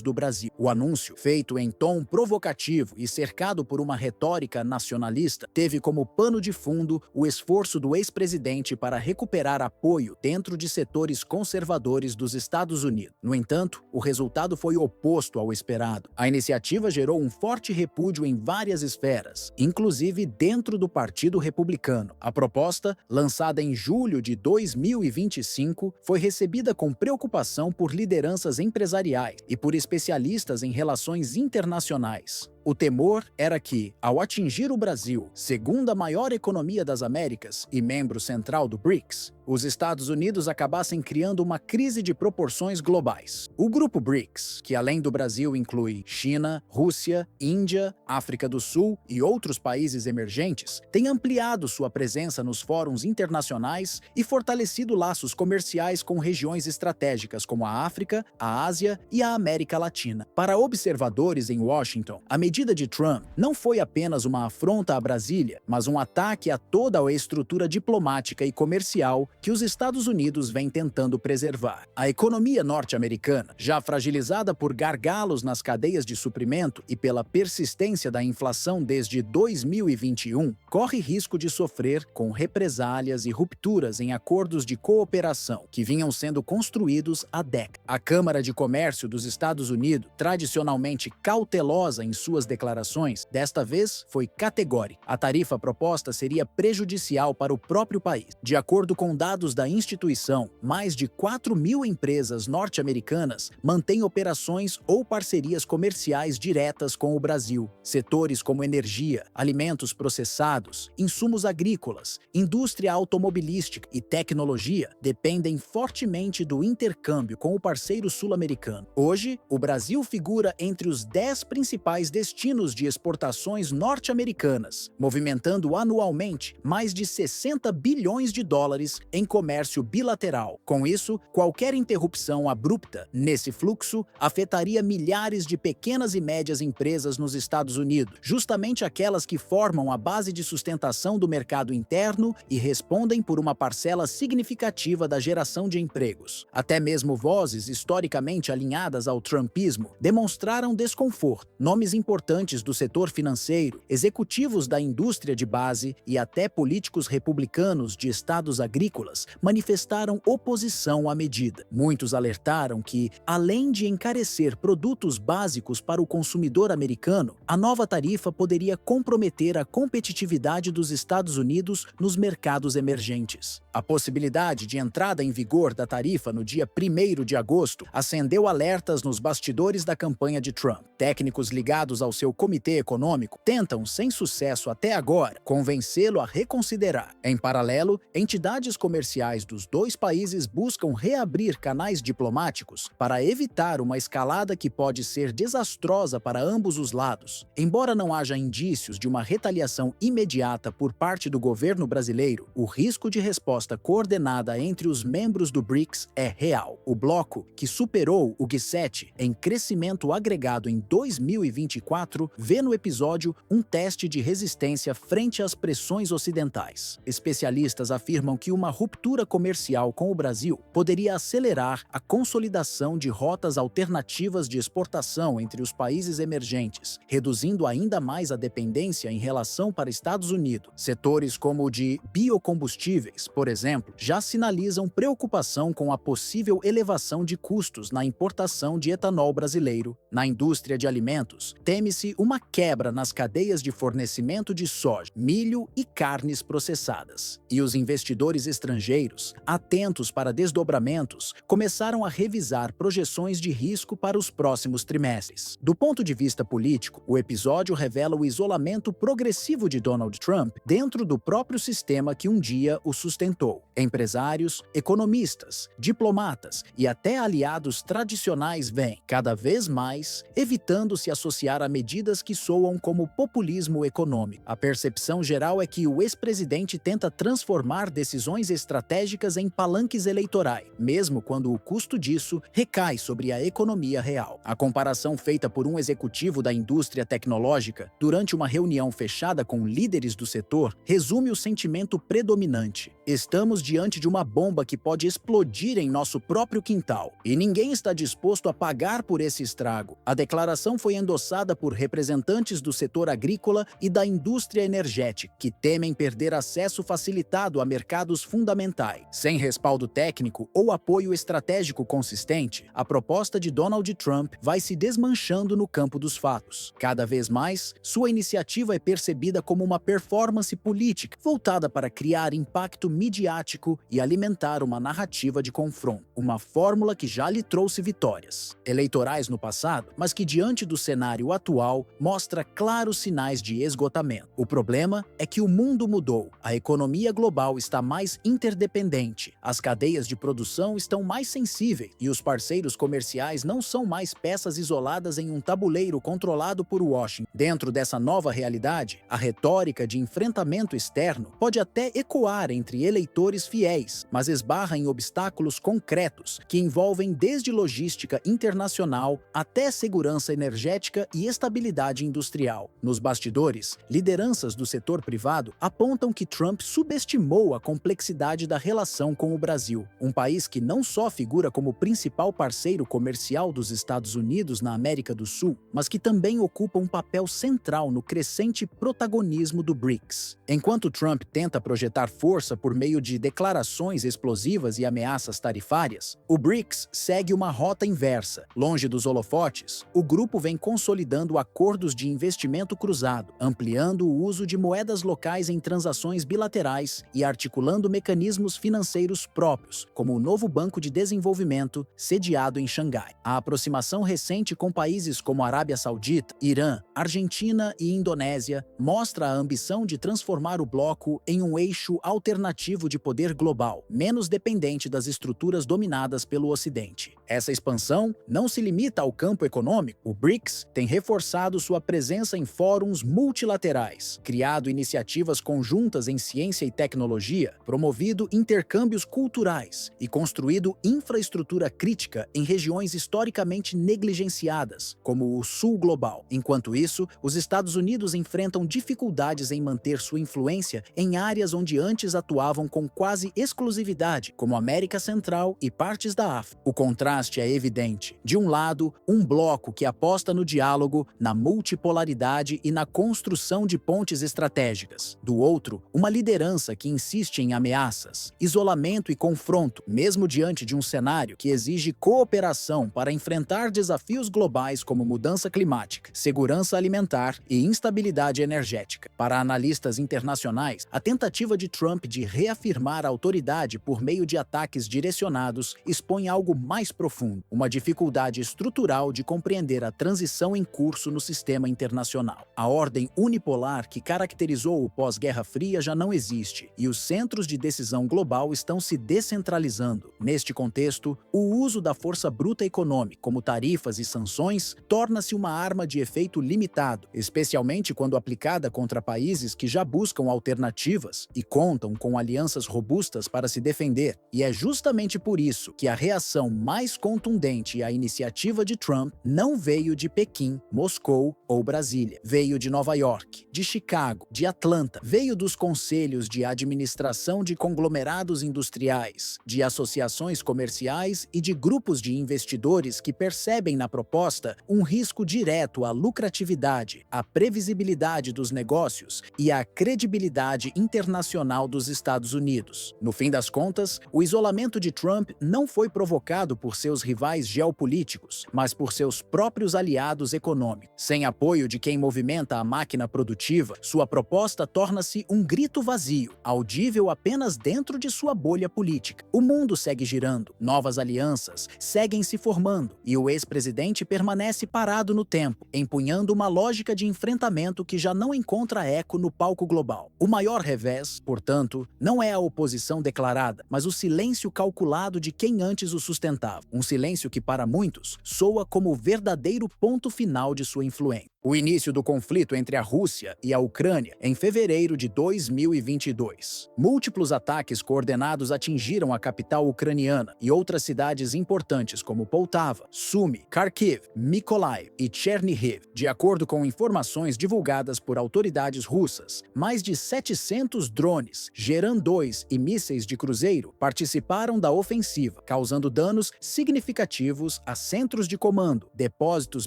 do Brasil. O anúncio, feito em tom provocativo e cercado por uma retórica nacionalista, teve como pano de fundo o esforço do ex-presidente para recuperar apoio dentro de setores conservadores dos Estados Unidos. No entanto, o resultado foi oposto ao esperado. A iniciativa gerou um forte repúdio em várias esferas, inclusive dentro do Partido Republicano. A proposta, lançada em julho de 2025, foi recebida com preocupação por lideranças empresariais e por especialistas em relações internacionais. O temor era que, ao atingir o Brasil, segunda maior economia das Américas e membro central do BRICS, os Estados Unidos acabassem criando uma crise de proporções globais. O grupo BRICS, que além do Brasil inclui China, Rússia, Índia, África do Sul e outros países emergentes, tem ampliado sua presença nos fóruns internacionais e fortalecido laços comerciais com regiões estratégicas como a África, a Ásia e a América Latina. Para observadores em Washington, a medida de Trump não foi apenas uma afronta a Brasília, mas um ataque a toda a estrutura diplomática e comercial que os Estados Unidos vêm tentando preservar. A economia norte-americana, já fragilizada por gargalos nas cadeias de suprimento e pela persistência da inflação desde 2021, corre risco de sofrer com represálias e rupturas em acordos de cooperação que vinham sendo construídos há décadas. A Câmara de Comércio dos Estados Unidos, tradicionalmente cautelosa em suas declarações, desta vez foi categórica. A tarifa proposta seria prejudicial para o próprio país. De acordo com dados da instituição, mais de 4.000 empresas norte-americanas mantêm operações ou parcerias comerciais diretas com o Brasil. Setores como energia, alimentos processados, insumos agrícolas, indústria automobilística e tecnologia dependem fortemente do intercâmbio com o parceiro sul-americano. Hoje, o Brasil figura entre os 10 principais destinos destinos de exportações norte-americanas, movimentando anualmente mais de 60 bilhões de dólares em comércio bilateral. Com isso, qualquer interrupção abrupta nesse fluxo afetaria milhares de pequenas e médias empresas nos Estados Unidos, justamente aquelas que formam a base de sustentação do mercado interno e respondem por uma parcela significativa da geração de empregos. Até mesmo vozes historicamente alinhadas ao trumpismo demonstraram desconforto. Nomes importantes do setor financeiro, executivos da indústria de base e até políticos republicanos de estados agrícolas manifestaram oposição à medida. Muitos alertaram que, além de encarecer produtos básicos para o consumidor americano, a nova tarifa poderia comprometer a competitividade dos Estados Unidos nos mercados emergentes. A possibilidade de entrada em vigor da tarifa no dia 1º de agosto acendeu alertas nos bastidores da campanha de Trump. Técnicos ligados ao seu comitê econômico tentam, sem sucesso até agora, convencê-lo a reconsiderar. Em paralelo, entidades comerciais dos dois países buscam reabrir canais diplomáticos para evitar uma escalada que pode ser desastrosa para ambos os lados. Embora não haja indícios de uma retaliação imediata por parte do governo brasileiro, o risco de resposta coordenada entre os membros do BRICS é real. O bloco, que superou o G7 em crescimento agregado em 2024, vê no episódio um teste de resistência frente às pressões ocidentais. Especialistas afirmam que uma ruptura comercial com o Brasil poderia acelerar a consolidação de rotas alternativas de exportação entre os países emergentes, reduzindo ainda mais a dependência em relação para Estados Unidos. Setores como o de biocombustíveis, por exemplo, já sinalizam preocupação com a possível elevação de custos na importação de etanol brasileiro. Na indústria de alimentos, teme-se uma quebra nas cadeias de fornecimento de soja, milho e carnes processadas. E os investidores estrangeiros, atentos para desdobramentos, começaram a revisar projeções de risco para os próximos trimestres. Do ponto de vista político, o episódio revela o isolamento progressivo de Donald Trump dentro do próprio sistema que um dia o sustentou. Empresários, economistas, diplomatas e até aliados tradicionais vêm, cada vez mais, evitando se associar a medidas que soam como populismo econômico. A percepção geral é que o ex-presidente tenta transformar decisões estratégicas em palanques eleitorais, mesmo quando o custo disso recai sobre a economia real. A comparação feita por um executivo da indústria tecnológica durante uma reunião fechada com líderes do setor resume o sentimento predominante. Estamos diante de uma bomba que pode explodir em nosso próprio quintal, e ninguém está disposto a pagar por esse estrago. A declaração foi endossada por representantes do setor agrícola e da indústria energética, que temem perder acesso facilitado a mercados fundamentais. Sem respaldo técnico ou apoio estratégico consistente, a proposta de Donald Trump vai se desmanchando no campo dos fatos. Cada vez mais, sua iniciativa é percebida como uma performance política voltada para criar impacto midiático e alimentar uma narrativa de confronto, uma fórmula que já lhe trouxe vitórias eleitorais no passado, mas que diante do cenário atual mostra claros sinais de esgotamento. O problema é que o mundo mudou, a economia global está mais interdependente, as cadeias de produção estão mais sensíveis e os parceiros comerciais não são mais peças isoladas em um tabuleiro controlado por Washington. Dentro dessa nova realidade, a retórica de enfrentamento externo pode até ecoar entre eleitores fiéis, mas esbarra em obstáculos concretos que envolvem desde logística internacional até segurança energética e estabilidade industrial. Nos bastidores, lideranças do setor privado apontam que Trump subestimou a complexidade da relação com o Brasil, um país que não só figura como principal parceiro comercial dos Estados Unidos na América do Sul, mas que também ocupa um papel central no crescente protagonismo do BRICS. Enquanto Trump tenta projetar força por meio de declarações explosivas e ameaças tarifárias, o BRICS segue uma rota inversa. Longe dos holofotes, o grupo vem consolidando acordos de investimento cruzado, ampliando o uso de moedas locais em transações bilaterais e articulando mecanismos financeiros próprios, como o novo Banco de Desenvolvimento, sediado em Xangai. A aproximação recente com países como Arábia Saudita, Irã, Argentina e Indonésia mostra a ambição de transformar o bloco em um eixo alternativo de poder global, menos dependente das estruturas dominadas pelo Ocidente. Essa expansão não se limita ao campo econômico. O BRICS tem reforçado sua presença em fóruns multilaterais, criado iniciativas conjuntas em ciência e tecnologia, promovido intercâmbios culturais e construído infraestrutura crítica em regiões historicamente negligenciadas, como o Sul Global. Enquanto isso, os Estados Unidos enfrentam dificuldades em manter sua influência em áreas onde antes atuavam com quase exclusividade, como a América Central e partes da África. O contraste é evidente. De um lado, um bloco que aposta no diálogo, na multipolaridade e na construção de pontes estratégicas. Do outro, uma liderança que insiste em ameaças, isolamento e confronto, mesmo diante de um cenário que exige cooperação para enfrentar desafios globais como mudança climática, segurança alimentar e instabilidade energética. Para analistas internacionais, a tentativa de Trump de reafirmar a autoridade por meio de ataques direcionados expõe algo mais profundo, uma dificuldade estrutural de compreender a transição em curso no sistema internacional. A ordem unipolar que caracterizou o pós-Guerra Fria já não existe, e os centros de decisão global estão se descentralizando. Neste contexto, o uso da força bruta econômica, como tarifas e sanções, torna-se uma arma de efeito limitado, especialmente quando aplicada contra países que já buscam alternativas e contam com alianças robustas para se defender. E é justamente por isso que a reação mais contundente à iniciativa de Trump não veio de Pequim, Moscou ou Brasília. Veio de Nova York, de Chicago, de Atlanta. Veio dos conselhos de administração de conglomerados industriais, de associações comerciais e de grupos de investidores que percebem na proposta um risco direto à lucratividade, à previsibilidade dos negócios e à credibilidade internacional dos Estados Unidos. No fim das contas, o isolamento de Trump não foi provocado por seus rivais geopolíticos, mas por seus próprios aliados econômicos. Sem apoio de quem movimenta a máquina produtiva, sua proposta torna-se um grito vazio, audível apenas dentro de sua bolha política. O mundo segue girando, novas alianças seguem se formando, e o ex-presidente permanece parado no tempo, empunhando uma lógica de enfrentamento que já não encontra eco no palco global. O maior revés, portanto, não é a oposição declarada, mas o silêncio calculado de quem antes o sustentava. Um silêncio que, para muitos, soa como o verdadeiro ponto final de sua influência. O início do conflito entre a Rússia e a Ucrânia em fevereiro de 2022. Múltiplos ataques coordenados atingiram a capital ucraniana e outras cidades importantes como Poltava, Sumy, Kharkiv, Mykolaiv e Chernihiv. De acordo com informações divulgadas por autoridades russas, mais de 700 drones, Geran-2 e mísseis de cruzeiro participaram da ofensiva, causando danos significativos a centros de comando, depósitos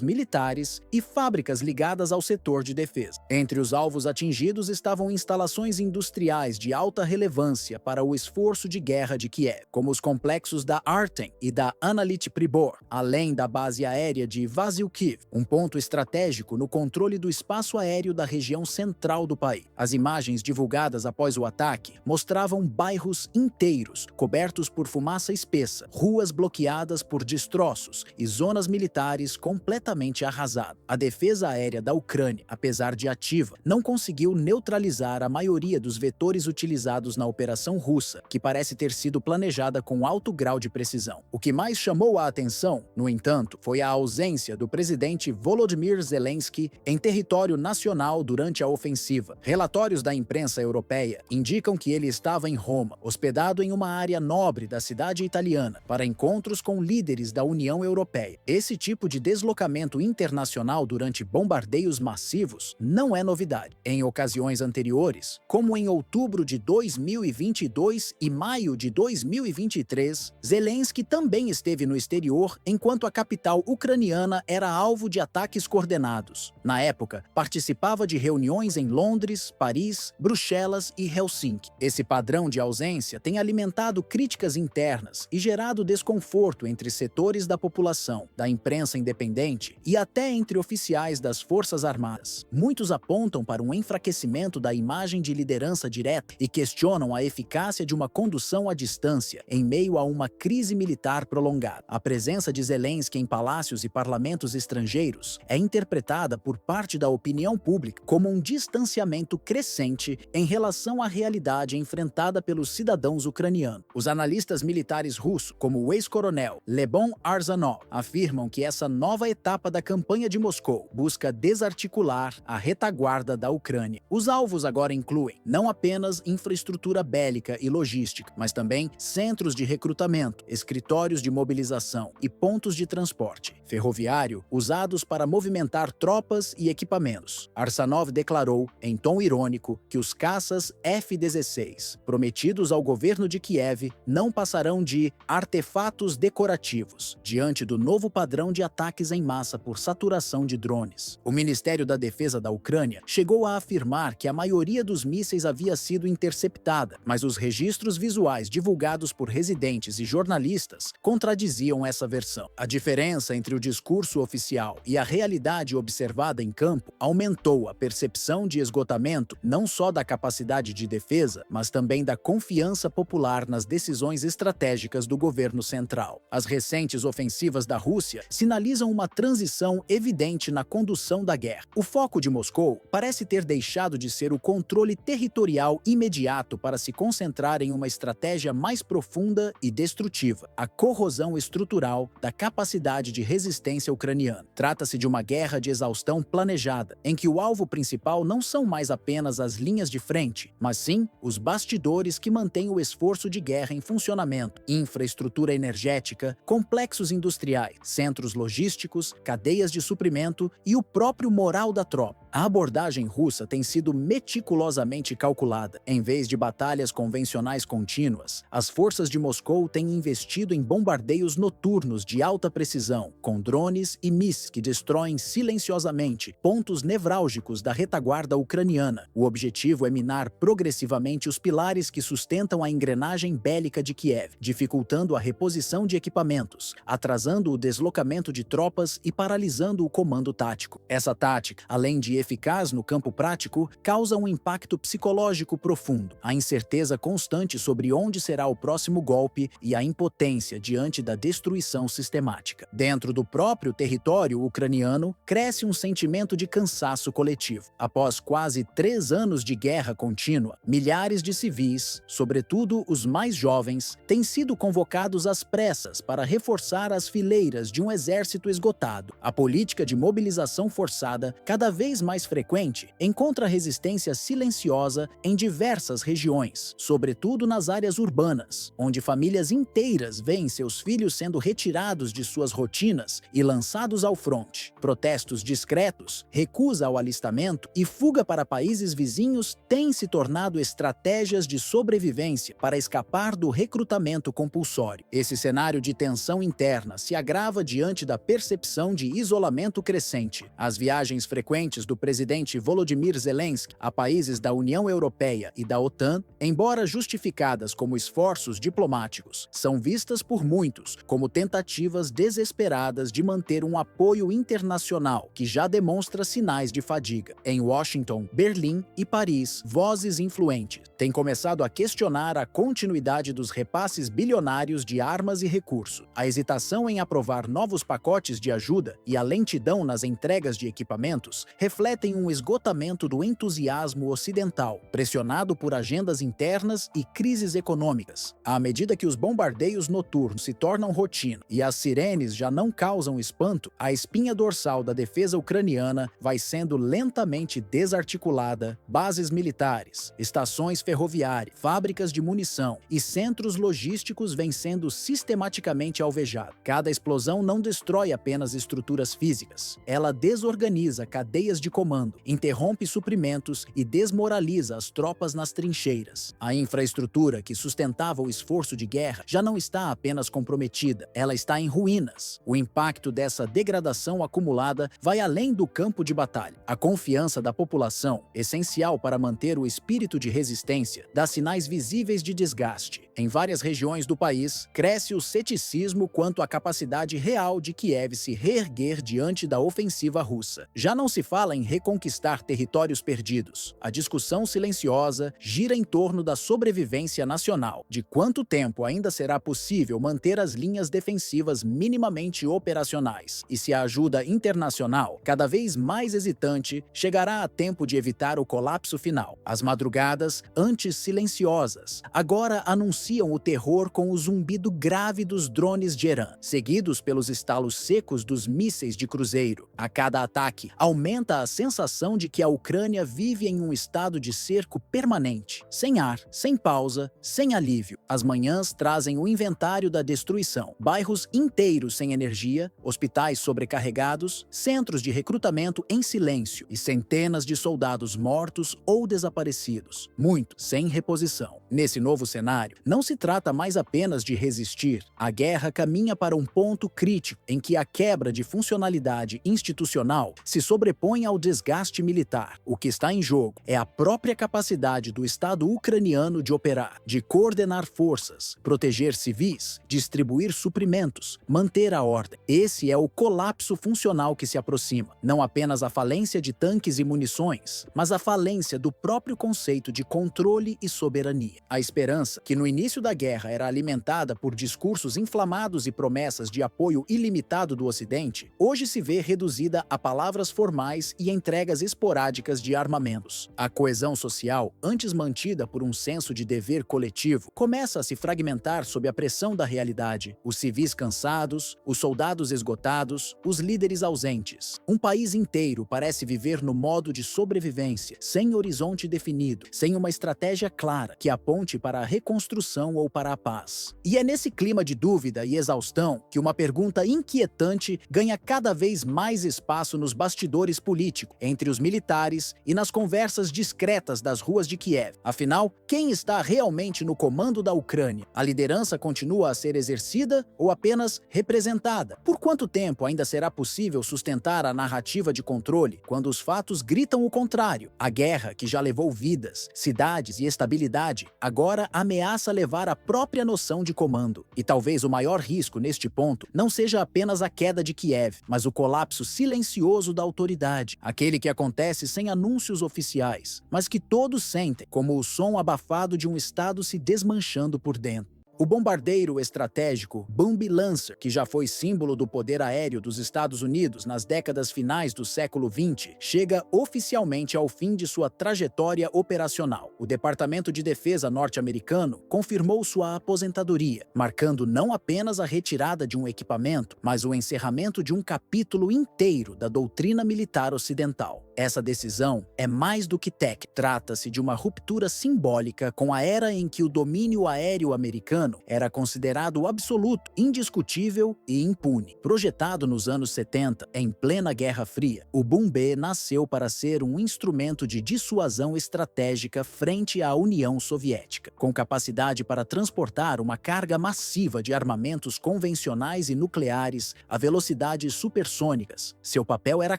militares e fábricas ligadas ao setor de defesa. Entre os alvos atingidos estavam instalações industriais de alta relevância para o esforço de guerra de Kiev, como os complexos da Artem e da Analit Pribor, além da base aérea de Vasilkiv, um ponto estratégico no controle do espaço aéreo da região central do país. As imagens divulgadas após o ataque mostravam bairros inteiros cobertos por fumaça espessa, ruas bloqueadas por destroços e zonas militares completamente arrasadas. A defesa aérea da Ucrânia, apesar de ativa, não conseguiu neutralizar a maioria dos vetores utilizados na operação russa, que parece ter sido planejada com alto grau de precisão. O que mais chamou a atenção, no entanto, foi a ausência do presidente Volodymyr Zelensky em território nacional durante a ofensiva. Relatórios da imprensa europeia indicam que ele estava em Roma, hospedado em uma área nobre da cidade italiana, para encontros com líderes da União Europeia. Esse tipo de deslocamento internacional durante bombardeios massivos não é novidade. Em ocasiões anteriores, como em outubro de 2022 e maio de 2023, Zelensky também esteve no exterior enquanto a capital ucraniana era alvo de ataques coordenados. Na época, participava de reuniões em Londres, Paris, Bruxelas e Helsinki. Esse padrão de ausência tem alimentado críticas internas e gerado desconforto entre setores da população, da imprensa independente e até entre oficiais da das Forças Armadas. Muitos apontam para um enfraquecimento da imagem de liderança direta e questionam a eficácia de uma condução à distância em meio a uma crise militar prolongada. A presença de Zelensky em palácios e parlamentos estrangeiros é interpretada por parte da opinião pública como um distanciamento crescente em relação à realidade enfrentada pelos cidadãos ucranianos. Os analistas militares russos, como o ex-coronel Levon Arzanov, afirmam que essa nova etapa da campanha de Moscou busca desarticular a retaguarda da Ucrânia. Os alvos agora incluem não apenas infraestrutura bélica e logística, mas também centros de recrutamento, escritórios de mobilização e pontos de transporte ferroviário usados para movimentar tropas e equipamentos. Arzanov declarou, em tom irônico, que os caças F-16, prometidos ao governo de Kiev, não passarão de artefatos decorativos, diante do novo padrão de ataques em massa por saturação de drones. O Ministério da Defesa da Ucrânia chegou a afirmar que a maioria dos mísseis havia sido interceptada, mas os registros visuais divulgados por residentes e jornalistas contradiziam essa versão. A diferença entre o discurso oficial e a realidade observada em campo aumentou a percepção de esgotamento não só da capacidade de defesa, mas também da confiança popular nas decisões estratégicas do governo central. As recentes ofensivas da Rússia sinalizam uma transição evidente na condução da guerra. O foco de Moscou parece ter deixado de ser o controle territorial imediato para se concentrar em uma estratégia mais profunda e destrutiva, a corrosão estrutural da capacidade de resistência ucraniana. Trata-se de uma guerra de exaustão planejada, em que o alvo principal não são mais apenas as linhas de frente, mas sim os bastidores que mantêm o esforço de guerra em funcionamento, infraestrutura energética, complexos industriais, centros logísticos, cadeias de suprimento e o próprio moral da tropa. A abordagem russa tem sido meticulosamente calculada. Em vez de batalhas convencionais contínuas, as forças de Moscou têm investido em bombardeios noturnos de alta precisão, com drones e mísseis que destroem silenciosamente pontos nevrálgicos da retaguarda ucraniana. O objetivo é minar progressivamente os pilares que sustentam a engrenagem bélica de Kiev, dificultando a reposição de equipamentos, atrasando o deslocamento de tropas e paralisando o comando tático. Essa tática, além de eficaz no campo prático, causa um impacto psicológico profundo. A incerteza constante sobre onde será o próximo golpe e a impotência diante da destruição sistemática. Dentro do próprio território ucraniano, cresce um sentimento de cansaço coletivo. Após quase 3 anos de guerra contínua, milhares de civis, sobretudo os mais jovens, têm sido convocados às pressas para reforçar as fileiras de um exército esgotado. A política de mobilização forçada, cada vez mais frequente, encontra resistência silenciosa em diversas regiões, sobretudo nas áreas urbanas, onde famílias inteiras veem seus filhos sendo retirados de suas rotinas e lançados ao fronte. Protestos discretos, recusa ao alistamento e fuga para países vizinhos têm se tornado estratégias de sobrevivência para escapar do recrutamento compulsório. Esse cenário de tensão interna se agrava diante da percepção de isolamento crescente. As viagens frequentes do presidente Volodymyr Zelensky a países da União Europeia e da OTAN, embora justificadas como esforços diplomáticos, são vistas por muitos como tentativas desesperadas de manter um apoio internacional que já demonstra sinais de fadiga. Em Washington, Berlim e Paris, vozes influentes têm começado a questionar a continuidade dos repasses bilionários de armas e recursos. A hesitação em aprovar novos pacotes de ajuda e a lentidão nas entregas de equipamentos refletem um esgotamento do entusiasmo ocidental, pressionado por agendas internas e crises econômicas. À medida que os bombardeios noturnos se tornam rotina e as sirenes já não causam espanto, a espinha dorsal da defesa ucraniana vai sendo lentamente desarticulada. Bases militares, estações ferroviárias, fábricas de munição e centros logísticos vêm sendo sistematicamente alvejados. Cada explosão não destrói apenas estruturas físicas, ela desorganiza cadeias de comando, interrompe suprimentos e desmoraliza as tropas nas trincheiras. A infraestrutura que sustentava o esforço de guerra já não está apenas comprometida, ela está em ruínas. O impacto dessa degradação acumulada vai além do campo de batalha. A confiança da população, essencial para manter o espírito de resistência, dá sinais visíveis de desgaste. Em várias regiões do país, cresce o ceticismo quanto à capacidade real de Kiev se reerguer diante da ofensiva russa. Já não se fala em reconquistar territórios perdidos. A discussão silenciosa gira em torno da sobrevivência nacional, de quanto tempo ainda será possível manter as linhas defensivas minimamente operacionais, e se a ajuda internacional, cada vez mais hesitante, chegará a tempo de evitar o colapso final. As madrugadas, antes silenciosas, agora anunciam o terror com o zumbido grave dos drones de Irã, seguidos pelos estalos secos dos mísseis de cruzeiro. A cada ataque, aumenta a sensação de que a Ucrânia vive em um estado de cerco permanente, sem ar, sem pausa, sem alívio. As manhãs trazem o inventário da destruição. Bairros inteiros sem energia, hospitais sobrecarregados, centros de recrutamento em silêncio e centenas de soldados mortos ou desaparecidos, muitos sem reposição. Nesse novo cenário, não se trata mais apenas de resistir. A guerra caminha para um ponto crítico em que a quebra de funcionalidade institucional se sobrepõe ao desgaste militar. O que está em jogo é a própria capacidade do Estado ucraniano de operar, de coordenar forças, proteger civis, distribuir suprimentos, manter a ordem. Esse é o colapso funcional que se aproxima. Não apenas a falência de tanques e munições, mas a falência do próprio conceito de controle e soberania. A esperança, que no início da guerra era alimentada por discursos inflamados e promessas de apoio ilimitado do Ocidente, hoje se vê reduzida a palavras formais e entregas esporádicas de armamentos. A coesão social, antes mantida por um senso de dever coletivo, começa a se fragmentar sob a pressão da realidade. Os civis cansados, os soldados esgotados, os líderes ausentes. Um país inteiro parece viver no modo de sobrevivência, sem horizonte definido, sem uma estratégia clara que aponte para a reconstrução ou para a paz. E é nesse clima de dúvida e exaustão que uma pergunta inquietante ganha cada vez mais espaço nos bastidores políticos, entre os militares e nas conversas discretas das ruas de Kiev. Afinal, quem está realmente no comando da Ucrânia? A liderança continua a ser exercida ou apenas representada? Por quanto tempo ainda será possível sustentar a narrativa de controle quando os fatos gritam o contrário? A guerra, que já levou vidas, cidades e estabilidade, agora ameaça levar a própria noção de comando. E talvez o maior risco neste ponto não seja apenas a queda de Kiev, mas o colapso silencioso da autoridade, aquele que acontece sem anúncios oficiais, mas que todos sentem, como o som abafado de um estado se desmanchando por dentro. O bombardeiro estratégico Bomb Lancer, que já foi símbolo do poder aéreo dos Estados Unidos nas décadas finais do século XX, chega oficialmente ao fim de sua trajetória operacional. O Departamento de Defesa norte-americano confirmou sua aposentadoria, marcando não apenas a retirada de um equipamento, mas o encerramento de um capítulo inteiro da doutrina militar ocidental. Essa decisão é mais do que técnica. Trata-se de uma ruptura simbólica com a era em que o domínio aéreo americano era considerado absoluto, indiscutível e impune. Projetado nos anos 70, em plena Guerra Fria, o Bomb nasceu para ser um instrumento de dissuasão estratégica frente à União Soviética, com capacidade para transportar uma carga massiva de armamentos convencionais e nucleares a velocidades supersônicas. Seu papel era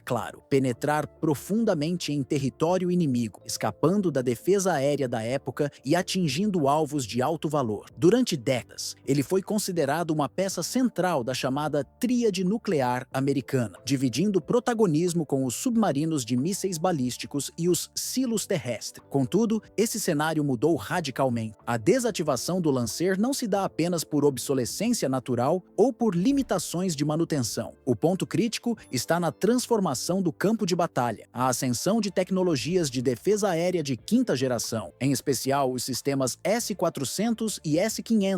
claro: penetrar profundamente em território inimigo, escapando da defesa aérea da época e atingindo alvos de alto valor. Durante décadas, ele foi considerado uma peça central da chamada Tríade Nuclear Americana, dividindo protagonismo com os submarinos de mísseis balísticos e os silos terrestres. Contudo, esse cenário mudou radicalmente. A desativação do Lancer não se dá apenas por obsolescência natural ou por limitações de manutenção. O ponto crítico está na transformação do campo de batalha. A ascensão de tecnologias de defesa aérea de quinta geração, em especial os sistemas S-400 e S-500,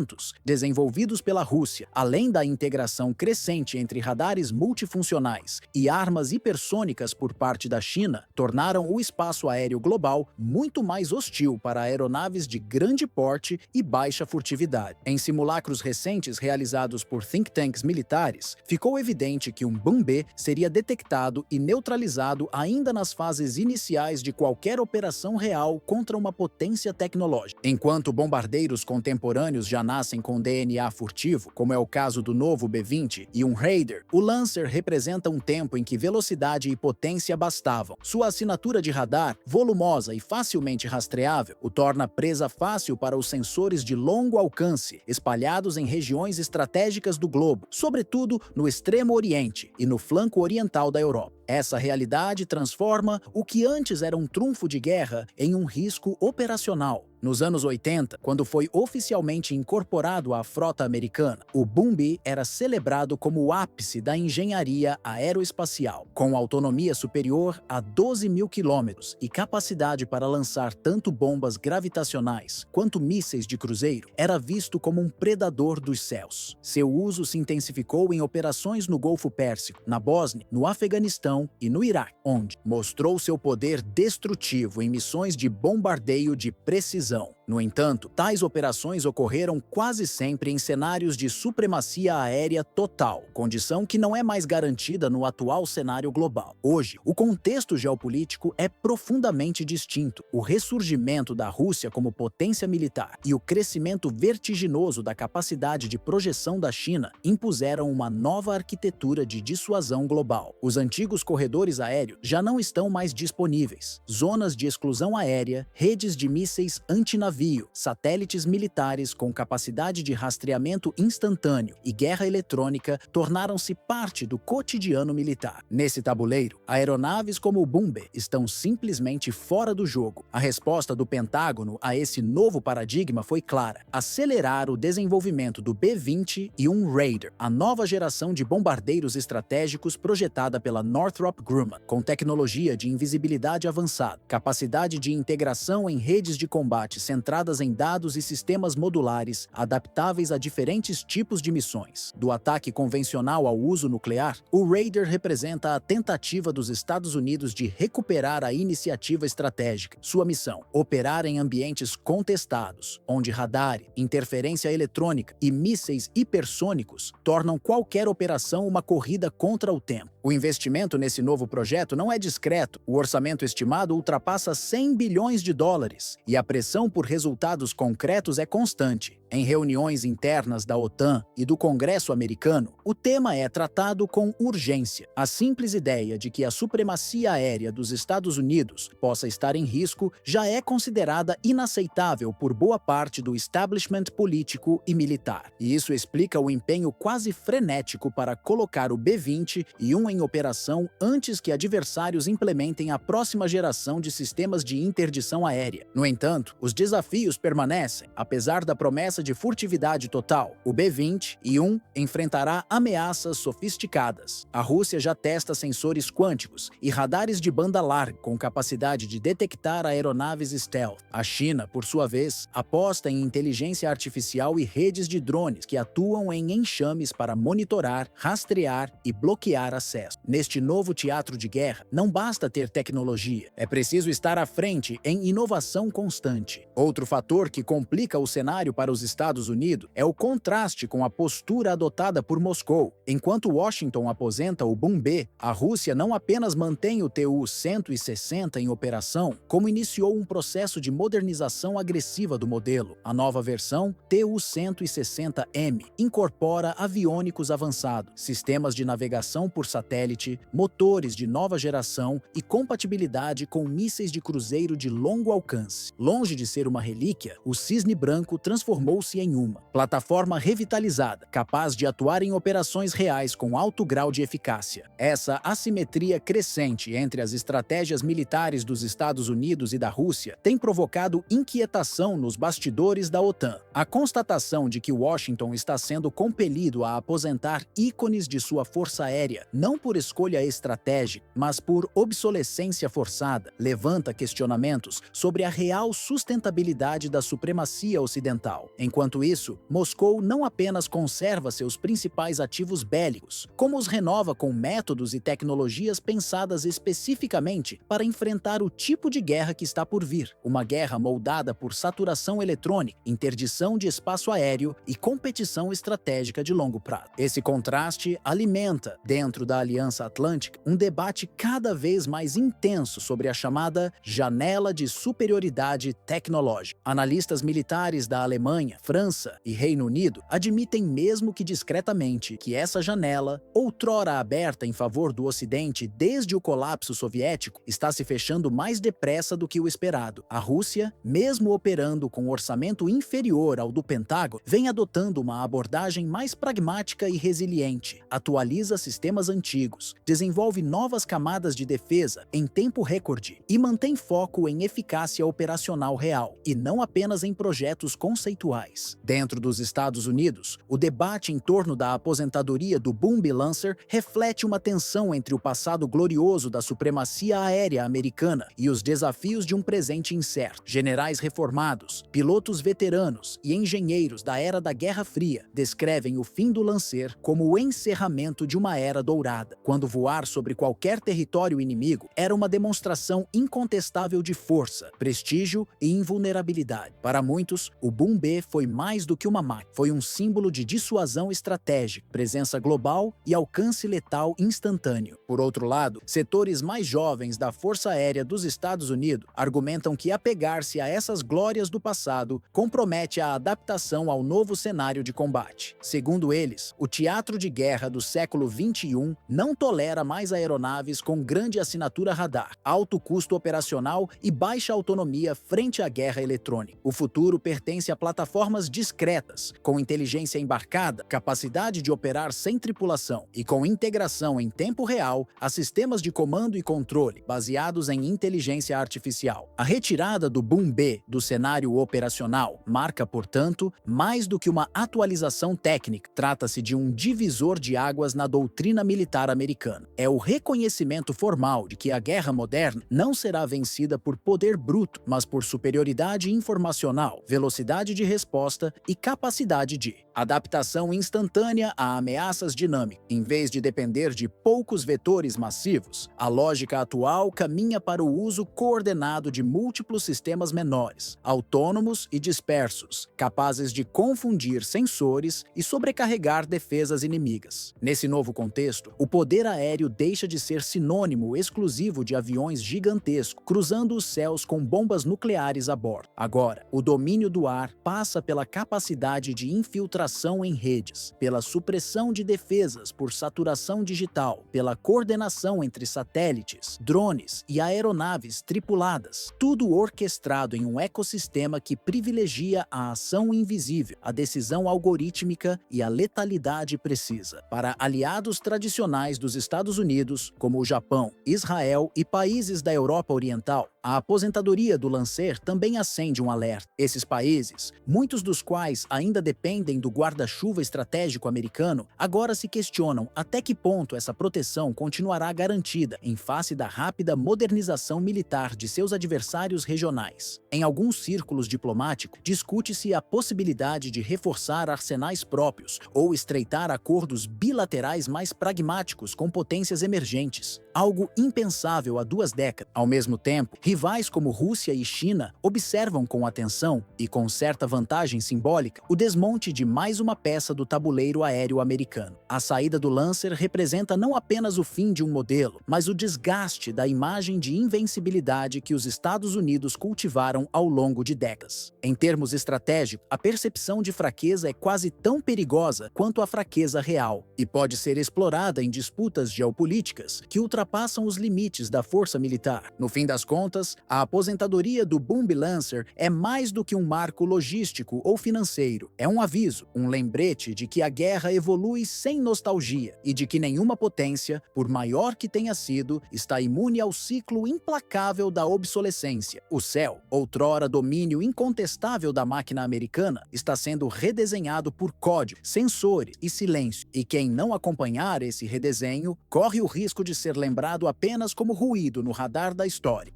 desenvolvidos pela Rússia, além da integração crescente entre radares multifuncionais e armas hipersônicas por parte da China, tornaram o espaço aéreo global muito mais hostil para aeronaves de grande porte e baixa furtividade. Em simulacros recentes realizados por think tanks militares, ficou evidente que um Bomb seria detectado e neutralizado ainda nas fases iniciais de qualquer operação real contra uma potência tecnológica. Enquanto bombardeiros contemporâneos já nascem com DNA furtivo, como é o caso do novo B-20 e um Raider, o Lancer representa um tempo em que velocidade e potência bastavam. Sua assinatura de radar, volumosa e facilmente rastreável, o torna presa fácil para os sensores de longo alcance, espalhados em regiões estratégicas do globo, sobretudo no Extremo Oriente e no flanco oriental da Europa. Essa realidade transforma o que antes era um trunfo de guerra em um risco operacional. Nos anos 80, quando foi oficialmente incorporado à frota americana, o Boom-B era celebrado como o ápice da engenharia aeroespacial. Com autonomia superior a 12 mil quilômetros e capacidade para lançar tanto bombas gravitacionais quanto mísseis de cruzeiro, era visto como um predador dos céus. Seu uso se intensificou em operações no Golfo Pérsico, na Bósnia, no Afeganistão e no Iraque, onde mostrou seu poder destrutivo em missões de bombardeio de precisão. No entanto, tais operações ocorreram quase sempre em cenários de supremacia aérea total, condição que não é mais garantida no atual cenário global. Hoje, o contexto geopolítico é profundamente distinto. O ressurgimento da Rússia como potência militar e o crescimento vertiginoso da capacidade de projeção da China impuseram uma nova arquitetura de dissuasão global. Os antigos corredores aéreos já não estão mais disponíveis. Zonas de exclusão aérea, redes de mísseis antinavio, satélites militares com capacidade de rastreamento instantâneo e guerra eletrônica tornaram-se parte do cotidiano militar. Nesse tabuleiro, aeronaves como o Boom-B estão simplesmente fora do jogo. A resposta do Pentágono a esse novo paradigma foi clara: acelerar o desenvolvimento do B-20 e um Raider, a nova geração de bombardeiros estratégicos projetada pela Northrop Grumman, com tecnologia de invisibilidade avançada, capacidade de integração em redes de combate centradas em dados e sistemas modulares adaptáveis a diferentes tipos de missões. Do ataque convencional ao uso nuclear, o Raider representa a tentativa dos Estados Unidos de recuperar a iniciativa estratégica. Sua missão: operar em ambientes contestados, onde radar, interferência eletrônica e mísseis hipersônicos tornam qualquer operação uma corrida contra o tempo. O investimento nesse novo projeto não é discreto. O orçamento estimado ultrapassa 100 bilhões de dólares e a pressão por resultados concretos é constante. Em reuniões internas da OTAN e do Congresso americano, o tema é tratado com urgência. A simples ideia de que a supremacia aérea dos Estados Unidos possa estar em risco já é considerada inaceitável por boa parte do establishment político e militar. E isso explica o empenho quase frenético para colocar o B-20 e um em operação antes que adversários implementem a próxima geração de sistemas de interdição aérea. No entanto, os desafios permanecem. Apesar da promessa de furtividade total, o B-20 e um enfrentará ameaças sofisticadas. A Rússia já testa sensores quânticos e radares de banda larga com capacidade de detectar aeronaves stealth. A China, por sua vez, aposta em inteligência artificial e redes de drones que atuam em enxames para monitorar, rastrear e bloquear acesso. Neste novo teatro de guerra, não basta ter tecnologia, é preciso estar à frente em inovação constante. Outro fator que complica o cenário para os Estados Unidos é o contraste com a postura adotada por Moscou. Enquanto Washington aposenta o Boom-B, a Rússia não apenas mantém o Tu-160 em operação, como iniciou um processo de modernização agressiva do modelo. A nova versão, Tu-160M, incorpora aviônicos avançados, sistemas de navegação por satélite, motores de nova geração e compatibilidade com mísseis de cruzeiro de longo alcance. Longe de ser uma relíquia, o Cisne Branco transformou-se em uma plataforma revitalizada, capaz de atuar em operações reais com alto grau de eficácia. Essa assimetria crescente entre as estratégias militares dos Estados Unidos e da Rússia tem provocado inquietação nos bastidores da OTAN. A constatação de que Washington está sendo compelido a aposentar ícones de sua força aérea, não por escolha estratégica, mas por obsolescência forçada, levanta questionamentos sobre a real sustentabilidade da supremacia ocidental. Enquanto isso, Moscou não apenas conserva seus principais ativos bélicos, como os renova com métodos e tecnologias pensadas especificamente para enfrentar o tipo de guerra que está por vir, uma guerra moldada por saturação eletrônica, interdição de espaço aéreo e competição estratégica de longo prazo. Esse contraste alimenta, dentro da Aliança Atlântica, um debate cada vez mais intenso sobre a chamada janela de superioridade tecnológica. relógio. Analistas militares da Alemanha, França e Reino Unido admitem, mesmo que discretamente, que essa janela, outrora aberta em favor do Ocidente desde o colapso soviético, está se fechando mais depressa do que o esperado. A Rússia, mesmo operando com um orçamento inferior ao do Pentágono, vem adotando uma abordagem mais pragmática e resiliente. Atualiza sistemas antigos, desenvolve novas camadas de defesa em tempo recorde e mantém foco em eficácia operacional real, e não apenas em projetos conceituais. Dentro dos Estados Unidos, o debate em torno da aposentadoria do Boom B. Lancer reflete uma tensão entre o passado glorioso da supremacia aérea americana e os desafios de um presente incerto. Generais reformados, pilotos veteranos e engenheiros da era da Guerra Fria descrevem o fim do Lancer como o encerramento de uma era dourada, quando voar sobre qualquer território inimigo era uma demonstração incontestável de força, prestígio e invulnerabilidade. Para muitos, o Boom B foi mais do que uma máquina, foi um símbolo de dissuasão estratégica, presença global e alcance letal instantâneo. Por outro lado, setores mais jovens da Força Aérea dos Estados Unidos argumentam que apegar-se a essas glórias do passado compromete a adaptação ao novo cenário de combate. Segundo eles, o teatro de guerra do século XXI não tolera mais aeronaves com grande assinatura radar, alto custo operacional e baixa autonomia frente à guerra eletrônica. O futuro pertence a plataformas discretas, com inteligência embarcada, capacidade de operar sem tripulação e com integração em tempo real a sistemas de comando e controle baseados em inteligência artificial. A retirada do Boom B do cenário operacional marca, portanto, mais do que uma atualização técnica. Trata-se de um divisor de águas na doutrina militar americana. É o reconhecimento formal de que a guerra moderna não será vencida por poder bruto, mas por superioridade informacional, velocidade de resposta e capacidade de adaptação instantânea a ameaças dinâmicas. Em vez de depender de poucos vetores massivos, a lógica atual caminha para o uso coordenado de múltiplos sistemas menores, autônomos e dispersos, capazes de confundir sensores e sobrecarregar defesas inimigas. Nesse novo contexto, o poder aéreo deixa de ser sinônimo exclusivo de aviões gigantescos cruzando os céus com bombas nucleares a bordo. Agora, o domínio do ar passa pela capacidade de infiltração em redes, pela supressão de defesas por saturação digital, pela coordenação entre satélites, drones e aeronaves tripuladas, tudo orquestrado em um ecossistema que privilegia a ação invisível, a decisão algorítmica e a letalidade precisa. Para aliados tradicionais dos Estados Unidos, como o Japão, Israel e países da Europa Oriental, a aposentadoria do Lancer também acende um alerta. Esses países, muitos dos quais ainda dependem do guarda-chuva estratégico americano, agora se questionam até que ponto essa proteção continuará garantida em face da rápida modernização militar de seus adversários regionais. Em alguns círculos diplomáticos, discute-se a possibilidade de reforçar arsenais próprios ou estreitar acordos bilaterais mais pragmáticos com potências emergentes, algo impensável há 2 décadas. Ao mesmo tempo, rivais como Rússia e China observam com atenção e com certa vantagem simbólica o desmonte de mais uma peça do tabuleiro aéreo americano. A saída do Lancer representa não apenas o fim de um modelo, mas o desgaste da imagem de invencibilidade que os Estados Unidos cultivaram ao longo de décadas. Em termos estratégicos, a percepção de fraqueza é quase tão perigosa quanto a fraqueza real e pode ser explorada em disputas geopolíticas que ultrapassam os limites da força militar. No fim das contas, a aposentadoria do Boom B. Lancer é mais do que um marco logístico ou financeiro. É um aviso, um lembrete de que a guerra evolui sem nostalgia e de que nenhuma potência, por maior que tenha sido, está imune ao ciclo implacável da obsolescência. O céu, outrora domínio incontestável da máquina americana, está sendo redesenhado por código, sensores e silêncio, e quem não acompanhar esse redesenho corre o risco de ser lembrado apenas como ruído no radar da história.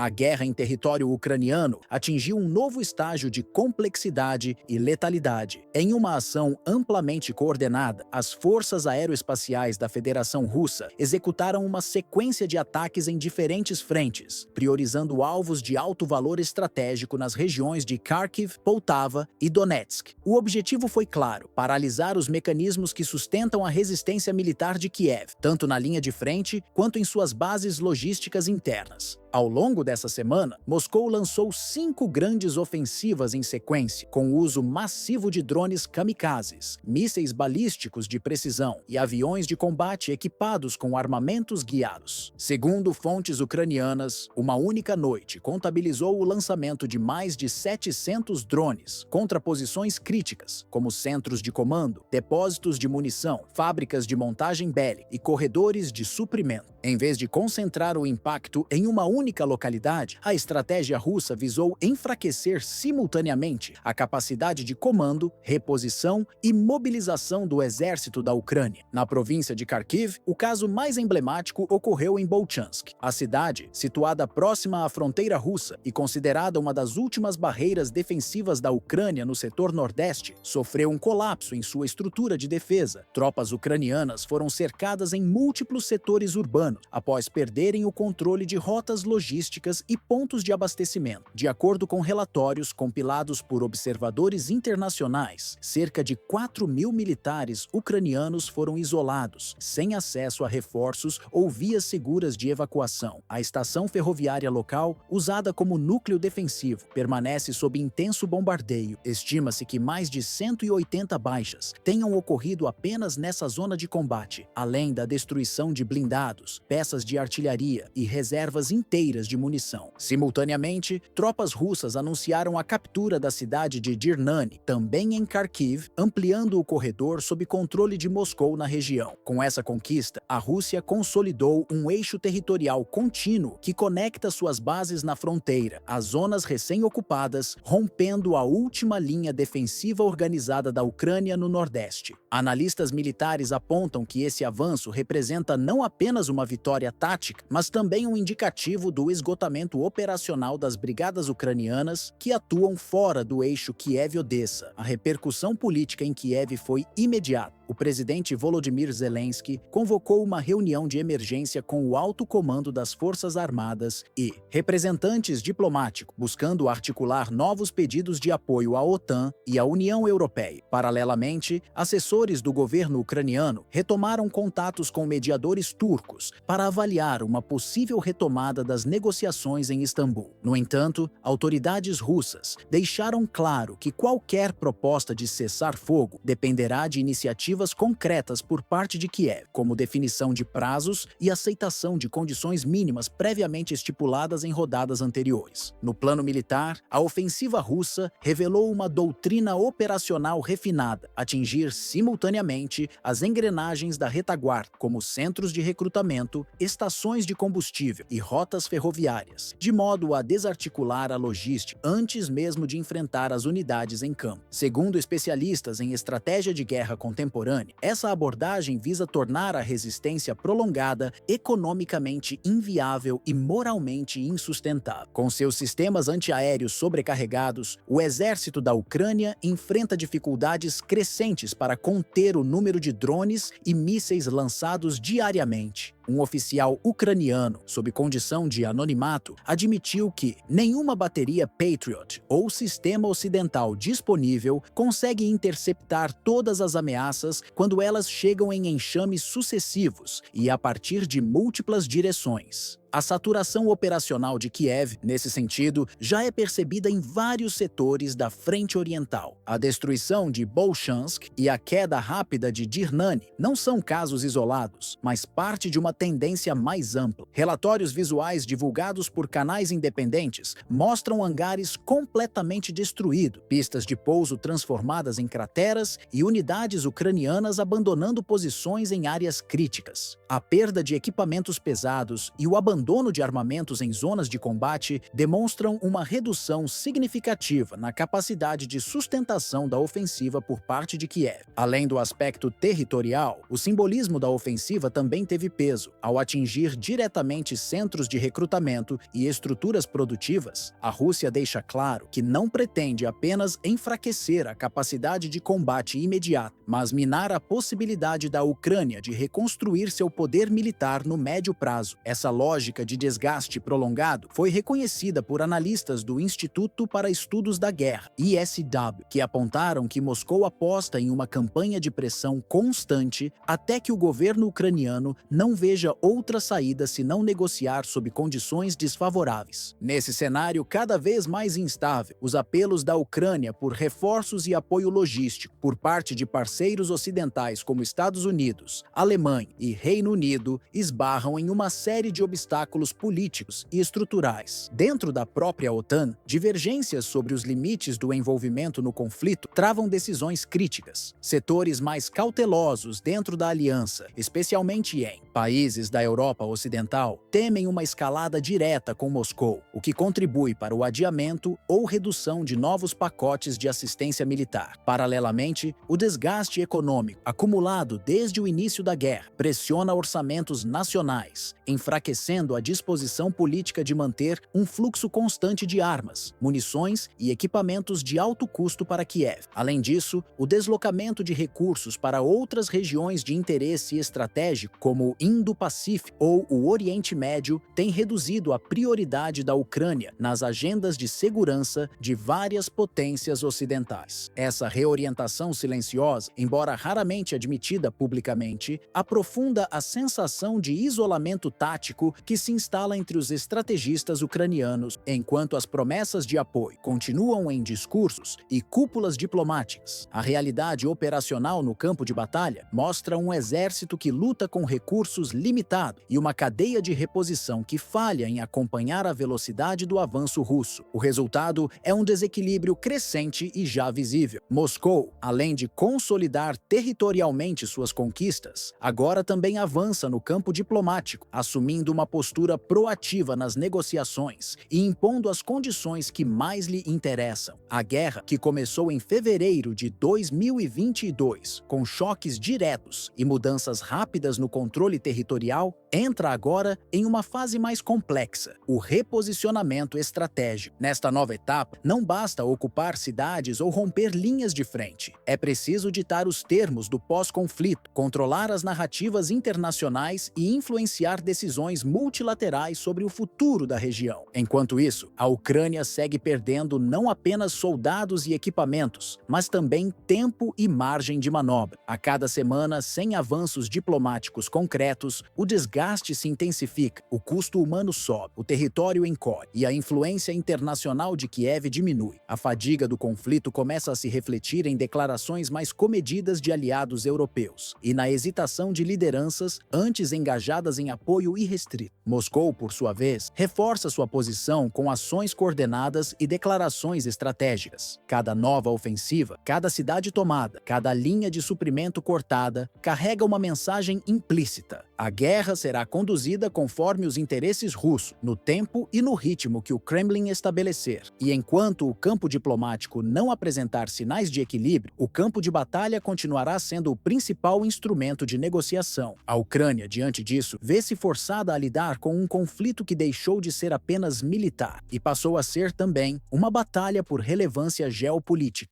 A guerra em território ucraniano atingiu um novo estágio de complexidade e letalidade. Em uma ação amplamente coordenada, as forças aeroespaciais da Federação Russa executaram uma sequência de ataques em diferentes frentes, priorizando alvos de alto valor estratégico nas regiões de Kharkiv, Poltava e Donetsk. O objetivo foi claro: paralisar os mecanismos que sustentam a resistência militar de Kiev, tanto na linha de frente quanto em suas bases logísticas internas. Ao longo dessa semana, Moscou lançou 5 grandes ofensivas em sequência, com o uso massivo de drones kamikazes, mísseis balísticos de precisão e aviões de combate equipados com armamentos guiados. Segundo fontes ucranianas, uma única noite contabilizou o lançamento de mais de 700 drones contra posições críticas, como centros de comando, depósitos de munição, fábricas de montagem bélica e corredores de suprimento. Em vez de concentrar o impacto em uma única localidade, a estratégia russa visou enfraquecer simultaneamente a capacidade de comando, reposição e mobilização do exército da Ucrânia. Na província de Kharkiv, o caso mais emblemático ocorreu em Bolchansk. A cidade, situada próxima à fronteira russa e considerada uma das últimas barreiras defensivas da Ucrânia no setor nordeste, sofreu um colapso em sua estrutura de defesa. Tropas ucranianas foram cercadas em múltiplos setores urbanos após perderem o controle de rotas logísticas e pontos de abastecimento. De acordo com relatórios compilados por observadores internacionais, cerca de 4.000 militares ucranianos foram isolados, sem acesso a reforços ou vias seguras de evacuação. A estação ferroviária local, usada como núcleo defensivo, permanece sob intenso bombardeio. Estima-se que mais de 180 baixas tenham ocorrido apenas nessa zona de combate, além da destruição de blindados, peças de artilharia e reservas inteiras de munição. Simultaneamente, tropas russas anunciaram a captura da cidade de Dirnani, também em Kharkiv, ampliando o corredor sob controle de Moscou na região. Com essa conquista, a Rússia consolidou um eixo territorial contínuo que conecta suas bases na fronteira às zonas recém-ocupadas, rompendo a última linha defensiva organizada da Ucrânia no Nordeste. Analistas militares apontam que esse avanço representa não apenas uma vitória tática, mas também um indicativo do esgotamento operacional das brigadas ucranianas que atuam fora do eixo Kiev-Odessa. A repercussão política em Kiev foi imediata. O presidente Volodymyr Zelensky convocou uma reunião de emergência com o alto comando das Forças Armadas e representantes diplomáticos, buscando articular novos pedidos de apoio à OTAN e à União Europeia. Paralelamente, assessores do governo ucraniano retomaram contatos com mediadores turcos para avaliar uma possível retomada das negociações em Istambul. No entanto, autoridades russas deixaram claro que qualquer proposta de cessar-fogo dependerá de iniciativas concretas por parte de Kiev, como definição de prazos e aceitação de condições mínimas previamente estipuladas em rodadas anteriores. No plano militar, a ofensiva russa revelou uma doutrina operacional refinada, atingir simultaneamente as engrenagens da retaguarda, como centros de recrutamento, estações de combustível e rotas ferroviárias, de modo a desarticular a logística antes mesmo de enfrentar as unidades em campo. Segundo especialistas em estratégia de guerra contemporânea, essa abordagem visa tornar a resistência prolongada economicamente inviável e moralmente insustentável. Com seus sistemas antiaéreos sobrecarregados, o exército da Ucrânia enfrenta dificuldades crescentes para conter o número de drones e mísseis lançados diariamente. Um oficial ucraniano, sob condição de anonimato, admitiu que nenhuma bateria Patriot ou sistema ocidental disponível consegue interceptar todas as ameaças quando elas chegam em enxames sucessivos e a partir de múltiplas direções. A saturação operacional de Kiev, nesse sentido, já é percebida em vários setores da frente oriental. A destruição de Bolchansk e a queda rápida de Dirnani não são casos isolados, mas parte de uma tendência mais ampla. Relatórios visuais divulgados por canais independentes mostram hangares completamente destruídos, pistas de pouso transformadas em crateras e unidades ucranianas abandonando posições em áreas críticas. A perda de equipamentos pesados e o abandono de armamentos em zonas de combate demonstram uma redução significativa na capacidade de sustentação da ofensiva por parte de Kiev. Além do aspecto territorial, o simbolismo da ofensiva também teve peso. Ao atingir diretamente centros de recrutamento e estruturas produtivas, a Rússia deixa claro que não pretende apenas enfraquecer a capacidade de combate imediato, mas minar a possibilidade da Ucrânia de reconstruir seu poder militar no médio prazo. Essa lógica estratégica de desgaste prolongado foi reconhecida por analistas do Instituto para Estudos da Guerra, ISW, que apontaram que Moscou aposta em uma campanha de pressão constante até que o governo ucraniano não veja outra saída senão negociar sob condições desfavoráveis. Nesse cenário cada vez mais instável, os apelos da Ucrânia por reforços e apoio logístico por parte de parceiros ocidentais como Estados Unidos, Alemanha e Reino Unido esbarram em uma série de obstáculos políticos e estruturais. Dentro da própria OTAN, divergências sobre os limites do envolvimento no conflito travam decisões críticas. Setores mais cautelosos dentro da aliança, especialmente em países da Europa Ocidental, temem uma escalada direta com Moscou, o que contribui para o adiamento ou redução de novos pacotes de assistência militar. Paralelamente, o desgaste econômico acumulado desde o início da guerra pressiona orçamentos nacionais, enfraquecendo a disposição política de manter um fluxo constante de armas, munições e equipamentos de alto custo para Kiev. Além disso, o deslocamento de recursos para outras regiões de interesse estratégico, como o Indo-Pacífico ou o Oriente Médio, tem reduzido a prioridade da Ucrânia nas agendas de segurança de várias potências ocidentais. Essa reorientação silenciosa, embora raramente admitida publicamente, aprofunda a sensação de isolamento tático que se instala entre os estrategistas ucranianos, enquanto as promessas de apoio continuam em discursos e cúpulas diplomáticas. A realidade operacional no campo de batalha mostra um exército que luta com recursos limitados e uma cadeia de reposição que falha em acompanhar a velocidade do avanço russo. O resultado é um desequilíbrio crescente e já visível. Moscou, além de consolidar territorialmente suas conquistas, agora também avança no campo diplomático, assumindo uma postura proativa nas negociações e impondo as condições que mais lhe interessam. A guerra, que começou em fevereiro de 2022, com choques diretos e mudanças rápidas no controle territorial, entra agora em uma fase mais complexa, o reposicionamento estratégico. Nesta nova etapa, não basta ocupar cidades ou romper linhas de frente. É preciso ditar os termos do pós-conflito, controlar as narrativas internacionais e influenciar decisões multilaterais sobre o futuro da região. Enquanto isso, a Ucrânia segue perdendo não apenas soldados e equipamentos, mas também tempo e margem de manobra. A cada semana, sem avanços diplomáticos concretos, o desgaste se intensifica, o custo humano sobe, o território encolhe e a influência internacional de Kiev diminui. A fadiga do conflito começa a se refletir em declarações mais comedidas de aliados europeus e na hesitação de lideranças antes engajadas em apoio irrestrito. Moscou, por sua vez, reforça sua posição com ações coordenadas e declarações estratégicas. Cada nova ofensiva, cada cidade tomada, cada linha de suprimento cortada, carrega uma mensagem implícita. A guerra será conduzida conforme os interesses russos, no tempo e no ritmo que o Kremlin estabelecer. E enquanto o campo diplomático não apresentar sinais de equilíbrio, o campo de batalha continuará sendo o principal instrumento de negociação. A Ucrânia, diante disso, vê-se forçada a lidar com um conflito que deixou de ser apenas militar e passou a ser também uma batalha por relevância geopolítica.